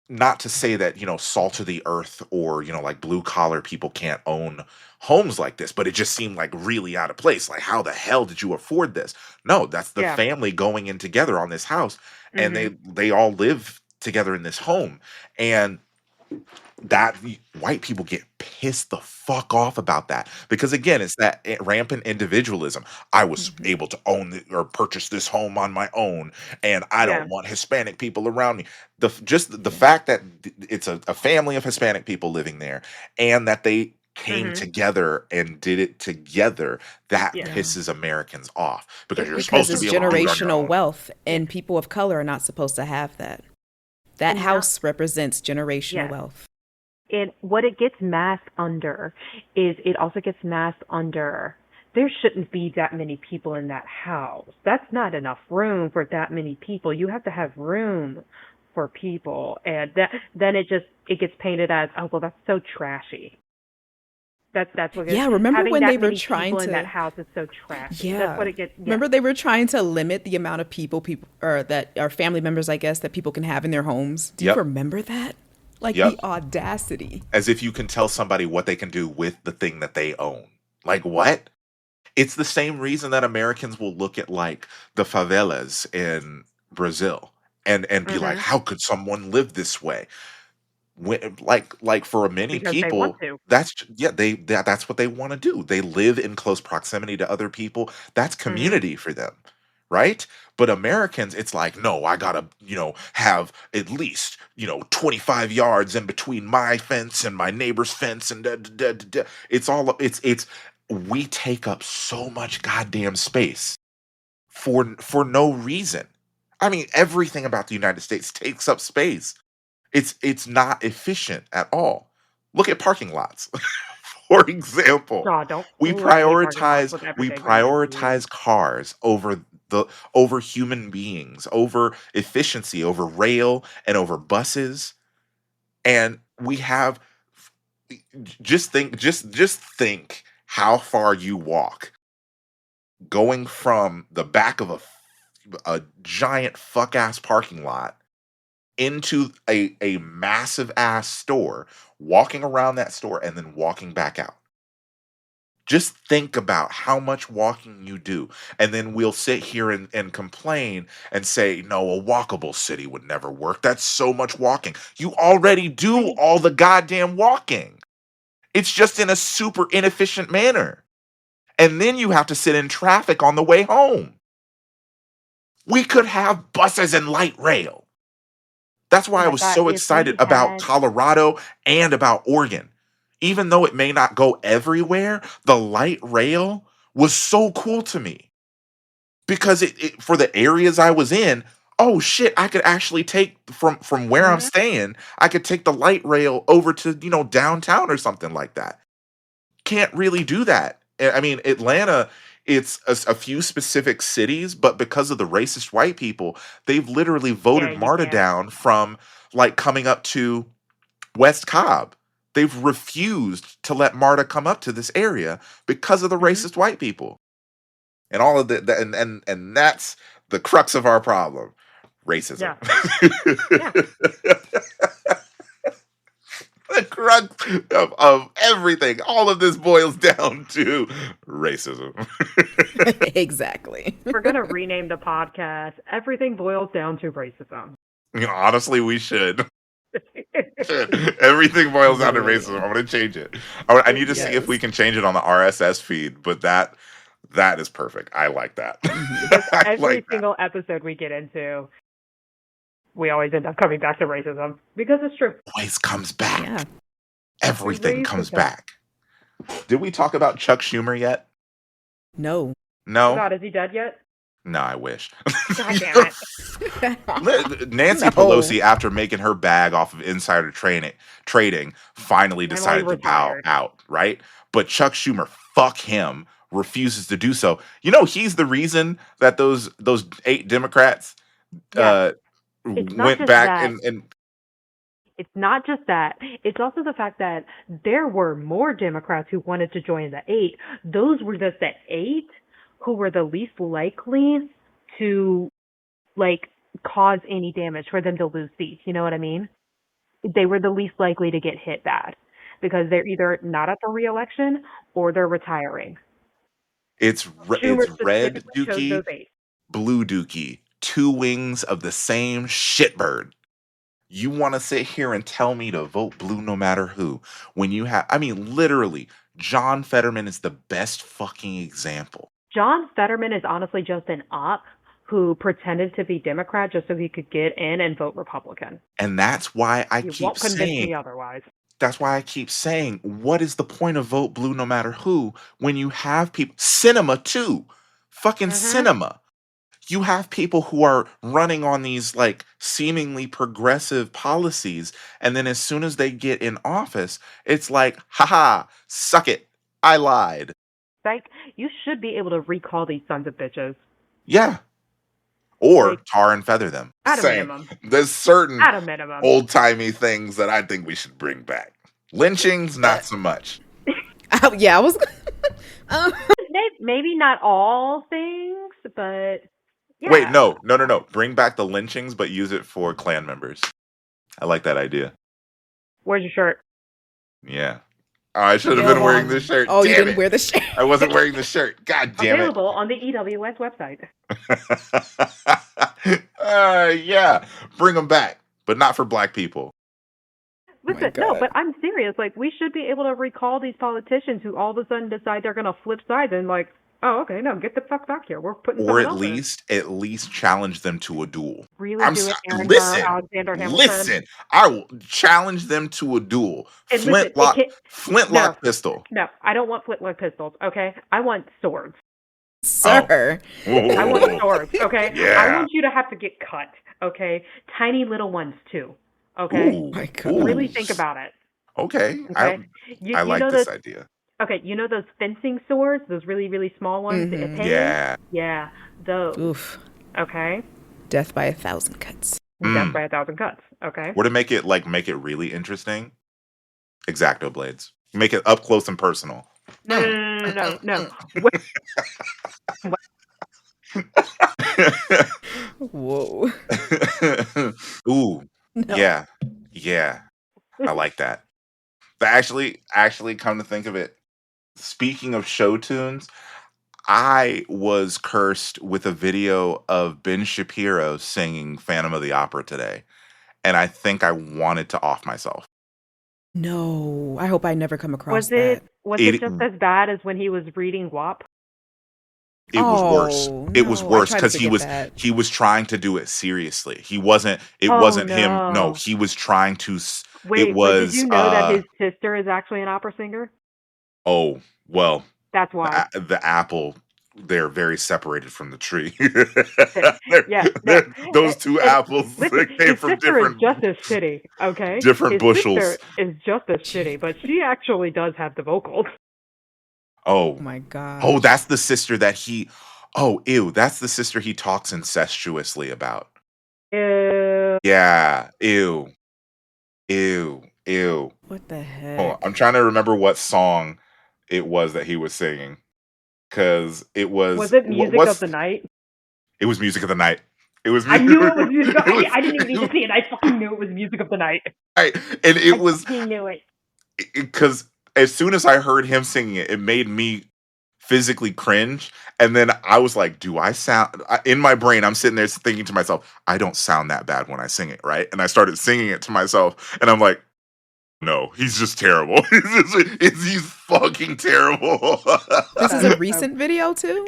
not to say that, salt of the earth or, like blue collar people can't own homes like this, but it just seemed like really out of place. Like, how the hell did you afford this? No, that's the Yeah. family going in together on this house, and Mhm. they all live together in this home. And that white people get pissed the fuck off about that because again it's that rampant individualism. I was Hmm. able to own or purchase this home on my own, and I don't Yeah. want Hispanic people around me. Just the Yeah. fact that it's a family of Hispanic people living there, and that they came Mhm. together and did it together, that Yeah. Yeah. pisses Americans off because you're It's Because supposed to it's be so able to do it funny. on your generational own. wealth, Yeah. and people of color are not supposed to have that. That And now house represents generational yes. wealth. And what it gets masked under is it also gets masked under there shouldn't be that many people in that house. That's not enough room for that many people. You have to have room for people. And that then it gets painted as, oh well that's so trashy. That's what it Yeah, remember having when they that were many trying people in that to house is so trashy. That's what yeah. it gets yeah. Remember they were trying to limit the amount of people or that are family members, I guess, that people can have in their homes. Do you Yep. remember that? Like Yep. the audacity. As if you can tell somebody what they can do with the thing that they own. Like, what? It's the same reason that Americans will look at like the favelas in Brazil and be like, Mm-hmm. how could someone live this way? When, like for many Because they want people, to. that's what they want to do. They live in close proximity to other people. That's Mm-hmm. community for them, right? But Americans, it's like, no, I gotta, have at least, 25 yards in between my fence and my neighbor's fence, and it's all it's we take up so much goddamn space for no reason. I mean, everything about the United States takes up space. It's not efficient at all. Look at parking lots. For example, God, don't we literally parking lots prioritize with we everything we need to use. prioritize cars the over human beings, over efficiency, over rail and over buses. And we have just think how far you walk going from the back of a giant fuck ass parking lot into a massive ass store, walking around that store and then walking back out. Just think about how much walking you do. And then we'll sit here and complain and say, no, a walkable city would never work. That's so much walking. You already do Right. all the goddamn walking. It's just in a super inefficient manner. And then you have to sit in traffic on the way home. We could have buses and light rail. That's Oh why I my was God, so if excited we about had, Colorado and about Oregon. Even though it may not go everywhere, the light rail was so cool to me because for the areas I was in, oh shit, I could actually take from where I'm hmm staying, I could take the light rail over to, downtown or something like that. Can't really do that. I mean, Atlanta, it's a few specific cities, but because of the racist white people, they've literally yeah, voted you MARTA can't. down from like coming up to West Cobb. They've refused to let MARTA come up to this area because of the Hmm racist white people. And all of and that's the crux of our problem. Racism. Yeah, yeah. The crux of everything. All of this boils down to racism. Exactly. We're gonna rename the podcast. Everything boils down to racism. Honestly, we should. Everything boils down to racism. Literally. I'm going to change it. I need to see if we Yes. can change it on the RSS feed, but that is perfect. I like that. Hmm. Because I every like that. single episode we get into, we always end up coming back to racism because it's true. Always comes back. Yeah. It's Everything comes racism. back. Did we talk about Chuck Schumer yet? No. Oh No? God, is he dead yet? No, I wish. God damn it! Nancy No. Pelosi, after making her bag off of insider trading, finally Finally decided to bow retired. out, right? But Chuck Schumer, fuck him, refuses to do so. He's the reason that those 8 Democrats Yes, uh it's not went just back that. and It's not just that. It's also the fact that there were more Democrats who wanted to join the 8. Those were just the 8 who were the least likely to like cause any damage for them to lose seats. You know what I mean? They were the least likely to get hit bad because they're either not up for reelection or they're retiring. it's Schumer red specifically chose those dookie, 8. blue dookie, two wings of the same shitbird. You want to sit here and tell me to vote blue no matter who when you have, I mean, literally, John Fetterman is the best fucking example. John Fetterman is honestly just an op who pretended to be Democrat just so he could get in and vote Republican. And that's why I You keep won't convince saying, me otherwise. what is the point of vote blue no matter who when you have people, cinema too, fucking Mm-hmm. cinema. You have people who are running on these like seemingly progressive policies, and then as soon as they get in office, it's like, haha, suck it, I lied. Like, you should be able to recall these sons of bitches. Yeah, or Like, tar and feather them. at a Same. minimum. There's certain At a minimum. old timey things that I think we should bring back. Lynchings, not so much. Yeah, I was. um, Maybe not all things, but Wait, yeah. no, no, no, no. Bring back the lynchings, but use it for clan members. I like that idea. Where's your shirt? Yeah. Oh, I should have been Available wearing on this shirt. oh, you Damn didn't it. wear the shirt. I wasn't wearing the shirt. God damn it. available on the EWS website. Yeah, bring them back, but not for black people. Oh my Listen, no, God. but I'm serious. Like, we should be able to recall these politicians who all of a sudden decide they're going to flip sides and, like, oh, okay, no, get the fuck back here. We're putting Or someone else in. at least challenge them to a duel. Really do it, Aaron Burr, Listen, Alexander Hamilton. listen. I will challenge them to a duel. And listen, it can't. No, Flintlock pistol. no, I don't want flintlock pistols. Okay, I want swords. Oh, Sir. I want oh, swords. Okay, I yeah. want you to have to get cut. Okay, tiny little ones too. Okay, Oh Ooh, my God. really ooh. think about it. Okay, Okay, you I you like know this those. idea. Okay, you know those fencing swords, those really small ones, the Mm-hmm. epee. Yeah. Yeah, those. Oof. Okay, Death by 1,000 cuts. death Mm. by a thousand cuts. Okay. Or to make it really interesting, Exacto blades. Make it up close and personal. No, no, Mm. no, no, no, no. Wait, wait. Whoa. Ooh, No. yeah, yeah. I like that. Actually, come to think of it, speaking of show tunes, I was cursed with a video of Ben Shapiro singing Phantom of the Opera today, and I think I wanted to off myself. No. I hope I never come Was across it that. was it It just as bad as when he was reading WAP? it was worse. Oh, It was no. I worse try to because forget that. he was trying to do it seriously. He wasn't. It Oh wasn't him. No, no. he was trying to. It Wait, but did was. you know that his sister is actually an opera singer? Oh well, That's why. the apple. They're very separated from the tree. Yeah, no. Those two And apples listen, came his from sister is just as shitty, okay? different His bushels. sister is just as shitty, but she actually does have the vocals. Oh Oh, my oh, gosh. that's the sister that he. Oh, ew, that's the sister he talks incestuously about. Uh, Yeah, ew, ew, ew. What the Hold on, heck? I'm trying to remember what song it was that he was singing because it was was it Music of the Night? it was Music of the Night. It was I knew it was music. it was I didn't even need to see it. I fucking knew it was Music of the Night. right, and it I was fucking knew it. because as soon as I heard him singing it, it made me physically cringe. And then I was like, do I sound in my brain? I'm sitting there thinking to myself, I don't sound that bad when I sing it, right? And I started singing it to myself, and I'm like, no, he's just terrible. He's fucking terrible. This is That's a so. recent video too?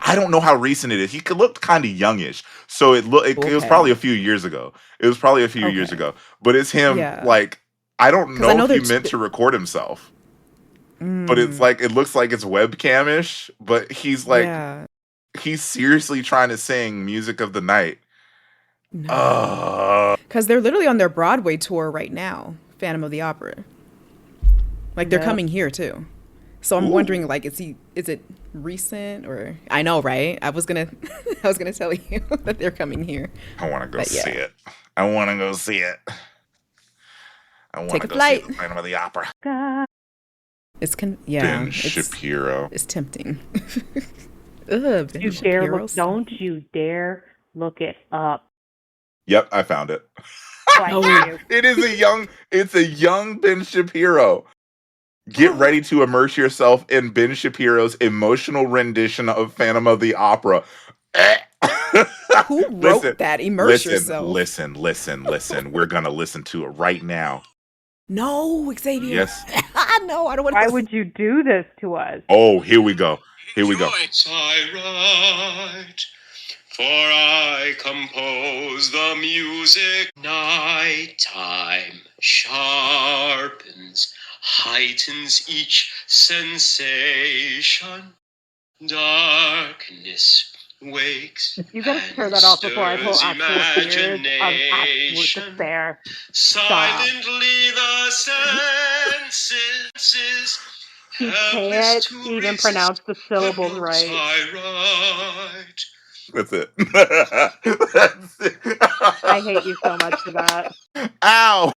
I don't know how recent it is. He could look kind of youngish, so it was Okay. probably a few years ago. It was probably a few years Okay. ago, but it's him. Yeah. Like I don't Because I know know if he they're. meant to record himself, but it's Mm, like it looks like it's webcamish. But yeah. he's seriously trying to sing "Music of the Night." No. Uh, Because they're literally on their Broadway tour right now, Phantom of the Opera. Like they're No. coming here too. So I'm ooh, wondering, like, is it recent or I know, right? I was gonna I was gonna tell you that they're coming here. I want to go But see yeah. it. I want to go see it. I want Take to a go see flight. the Phantom of the Opera. God, Yeah, Ben Shapiro. it's tempting. Ugh, Ben you dare look? Shapiro Don't singing. you dare look it up. Yep, I found it. Oh, I hate No. you. It's a young Ben Shapiro. Get ready to immerse yourself in Ben Shapiro's emotional rendition of Phantom of the Opera. Eh. Who listen, wrote that? Immerse yourself. listen. We're gonna listen to it right now. No, Xavier. Yes. No, I don't want to Why listen. would you do this to us? Oh, here we go. Here we go. I write, for I compose the music. Nighttime sharpens, heightens each sensation. Darkness wakes You gotta turn and that off before I pull stirs actual tears of absolute imagination. despair. Stop. Silently the senses, He helpless can't to even pronounce resist the the syllables notes right. I write. That's it. That's I hate you so much for that. it. Ow.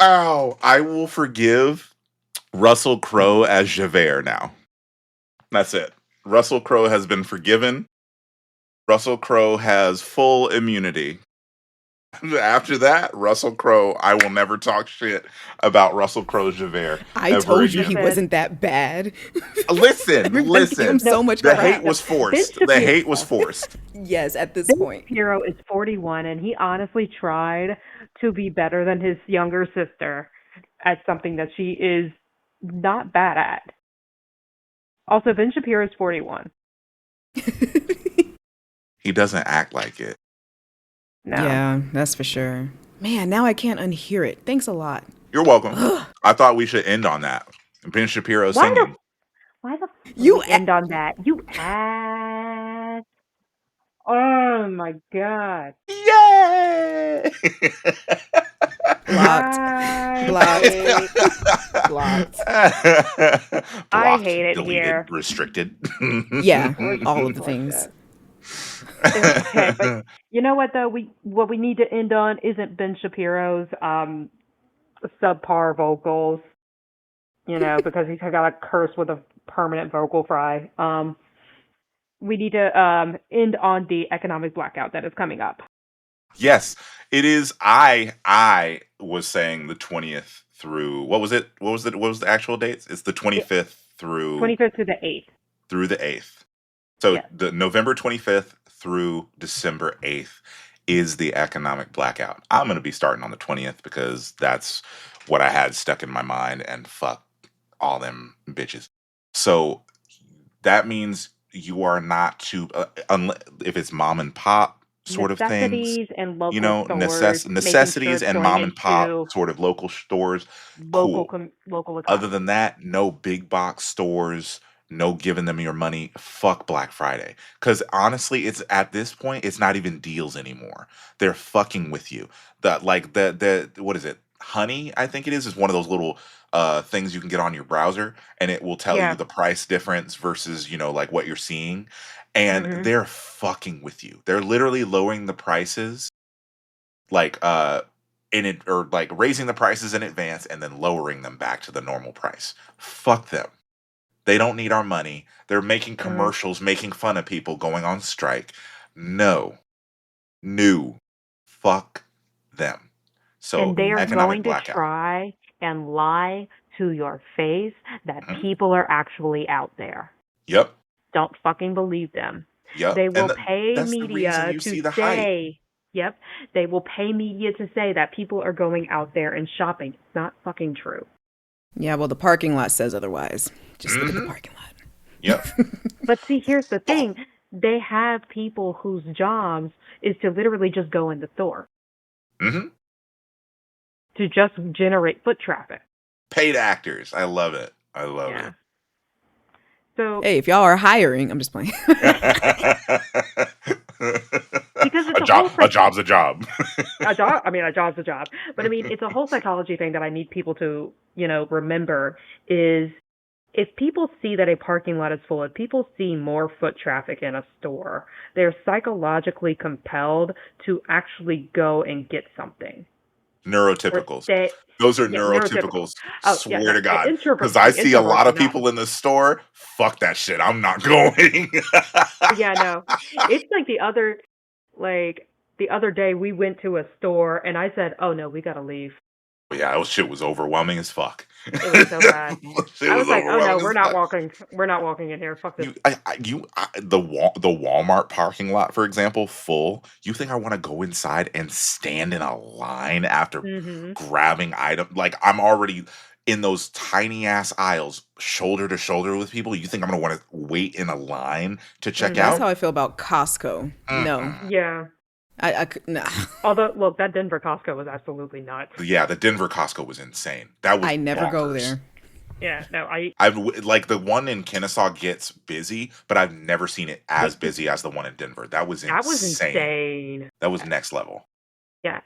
Ow. I will forgive Russell Crowe as Javert now. That's it. Russell Crowe has been forgiven. Russell Crowe has full immunity After that, Russell Crowe, I will never talk shit about Russell Crowe Javert I ever told you he again. Listen, wasn't that bad. Listen, Everybody gave him no, so much the hate crap. no. was Ben forced. The hate was Shapiro. forced. Yes, at this Ben point. Shapiro is 41, and he honestly tried to be better than his younger sister at something that she is not bad at. Also, Ben Shapiro is 41. He doesn't act like it. No. Yeah, that's for sure. Man, now I can't unhear it. Thanks a lot. You're welcome. I thought we should end on that. Ben Shapiro Why the singing. why the would You we end on that? You ass. Oh my god. Yay! blocked. I Blocked. hate Blocked. I Blocked, hate it deleted, here. restricted. Yeah, all of the things. Bullshit. Okay, but you know what though? What we need to end on isn't Ben Shapiro's subpar vocals, because he's got a curse with a permanent vocal fry. We need to end on the economic blackout that is coming up. Yes, it is. I was saying the 20th through what was it? What was the actual dates? It's the 25th through 25th to the 8th. the 8th. So Yes. the November 25th through December 8th is the economic blackout. I'm going to be starting on the 20th because that's what I had stuck in my mind, and fuck all them bitches. So that means you are not to if it's mom and pop sort of things, Necessities and local stores, making sure necessities it's and going mom and pop into sort of local stores, local cool. local Other than economies. that, no big box stores, no giving them your money. Fuck Black Friday. Because honestly, it's at this point, it's not even deals anymore. They're fucking with you. The what is it? Honey, I think it is one of those little things you can get on your browser, and it will tell you Yeah. the price difference versus, like what you're seeing. And Mhm. they're fucking with you. They're literally lowering the prices like in it, or like raising the prices in advance and then lowering them back to the normal price. Fuck them. They don't need our money. They're making Mhm. commercials making fun of people going on strike. No. New. Fuck them. And So they are economic going to blackout. try and lie to your face that Mhm. people are actually out there. Yep. Don't fucking believe them. Yep. They And will pay that's the reason media you to see the hype. say, yep, they will pay media to say that people are going out there and shopping. It's not fucking true. Yeah, well, the parking lot says otherwise. Just look at the Hmm. parking lot. Yep. But see, here's the thing. They have people whose jobs is to literally just go in the store, Hmm. to just generate foot traffic. Paid actors. I love it. I love Yeah. it. So, Hey, if y'all are hiring, I'm just playing. because it's a whole A job's a job. a job. I mean, a job's a job, but I mean, it's a whole psychology thing that I need people to, remember is if people see that a parking lot is full, if people see more foot traffic in a store, they're psychologically compelled to actually go and get something. Or Neurotypicals. stay, Those are yeah, neurotypical. neurotypicals. Oh, yeah, Swear no, to God. Because introverts. I I mean, see a introverts lot do of not. people in the store. Fuck that shit. I'm not going. Yeah, no. It's like the other day we went to a store and I said, "Oh no, we gotta leave." Yeah, that shit was overwhelming as fuck. It was so bad. Shit I was was like, "Oh no, overwhelming as we're not fuck. walking. We're not walking in here. Fuck this." The Walmart parking lot, for example, full. You think I want to go inside and stand in a line after Mhm. grabbing item? Like I'm already in those tiny ass aisles, shoulder to shoulder with people. You think I'm gonna want to wait in a line to check That's Mhm. how out? I feel about Costco. No, Mm-mm. Yeah. I could, nah. Although, look, that Denver Costco was absolutely nuts. Yeah, the Denver Costco was insane. That was I never go bonkers. there. Yeah. No, Like the one in Kennesaw gets busy, but I've never seen it as busy as the one in Denver. That was that was insane. insane. That was next level. Yeah.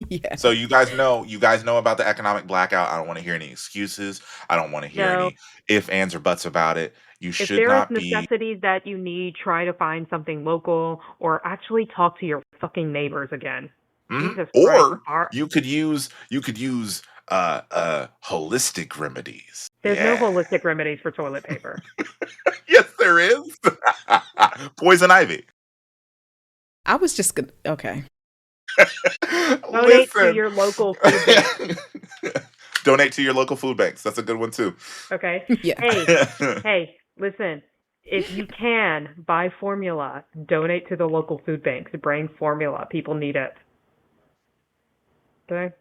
Yeah. So you guys know about the economic blackout. I don't want to hear any excuses. I don't want to hear No. any if, ands, or buts about it. You If should there is not be. necessities that you need, try to find something local or actually talk to your fucking neighbors again. Mhm. Jesus Christ. Or you could use holistic remedies. There's no Yeah. holistic remedies for toilet paper. Yes, there is. Poison ivy. I was just gonna, okay. Donate to Listen. your local food bank. Donate to your local food banks. That's a good one too. Okay. Yeah. Hey, listen. If you can buy formula, donate to the local food banks. Bring formula. People need it. Okay.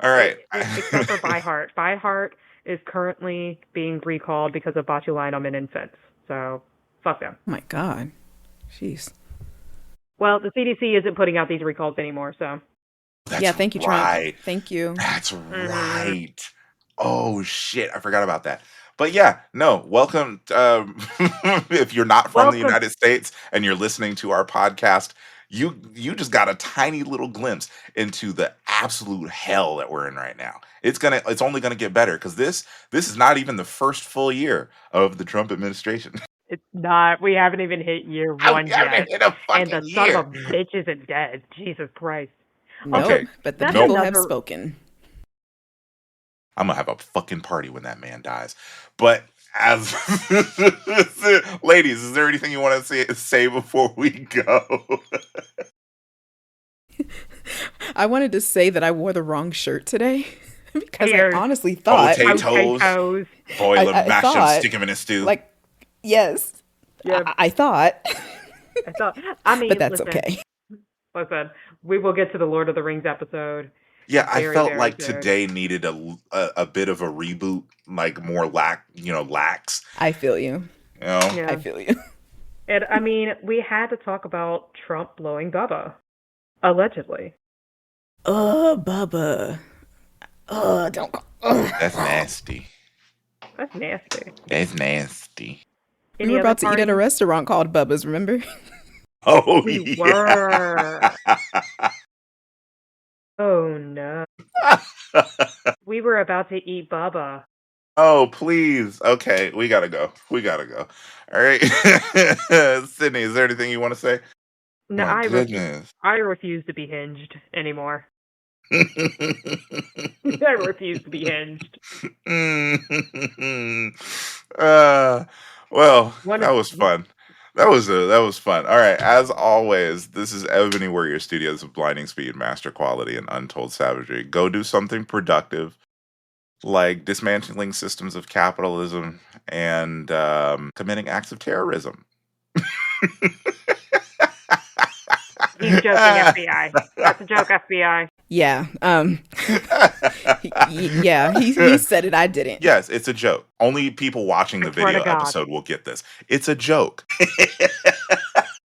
All right. Except for ByHeart. ByHeart is currently being recalled because of botulinum in infants. So, fuck them. Oh my God. Jeez. Well, the CDC isn't putting out these recalls anymore, so. That's Yeah, thank you, Trump. right. Thank you. That's right. Oh shit, I forgot about that. But yeah, no, welcome. If you're not from the Welcome. United States and you're listening to our podcast, you just got a tiny little glimpse into the absolute hell that we're in right now. It's only gonna get better because this is not even the first full year of the Trump administration. It's not. We haven't even hit year We one haven't yet. hit a And the fucking son of year. a bitch isn't dead. Jesus Christ. Nope. Okay, But the That's people nope. have another. spoken. I'm gonna have a fucking party when that man dies. But as ladies, is there anything you want to say before we go? I wanted to say that I wore the wrong shirt today because I Here. honestly thought Potatoes, boil him, I mash him, thought, stick him in a stew. like, yes, Yeah. I thought, I mean, but that's listen, okay. listen. We will get to the Lord of the Rings episode Yeah, I very, felt very like soon. today needed a bit of a reboot, like more lax. I feel you. You know, Yeah. I feel you. And I mean, we had to talk about Trump blowing Bubba, allegedly. Bubba. Don't go. that's nasty. That's nasty. That's nasty. We Any were other about to eat at a parties? restaurant called Bubba's, remember? Oh We yeah. were. Oh no. We were about to eat Bubba. Oh, please. Okay, we gotta go. We gotta go. All right. Sydney, is there anything you want to say? No, My goodness. I refuse to be hinged anymore. I refuse to be hinged. uh, well, One that of was fun. That was fun. All right, as always, this is Ebony Warrior Studios of Blinding Speed, Master Quality, and Untold Savagery. Go do something productive, like dismantling systems of capitalism and committing acts of terrorism. He's joking, FBI. That's a joke, FBI. Yeah. Yeah. He said it. I didn't. Yes, it's a joke. Only people watching the I swear to video God. episode will get this. It's a joke.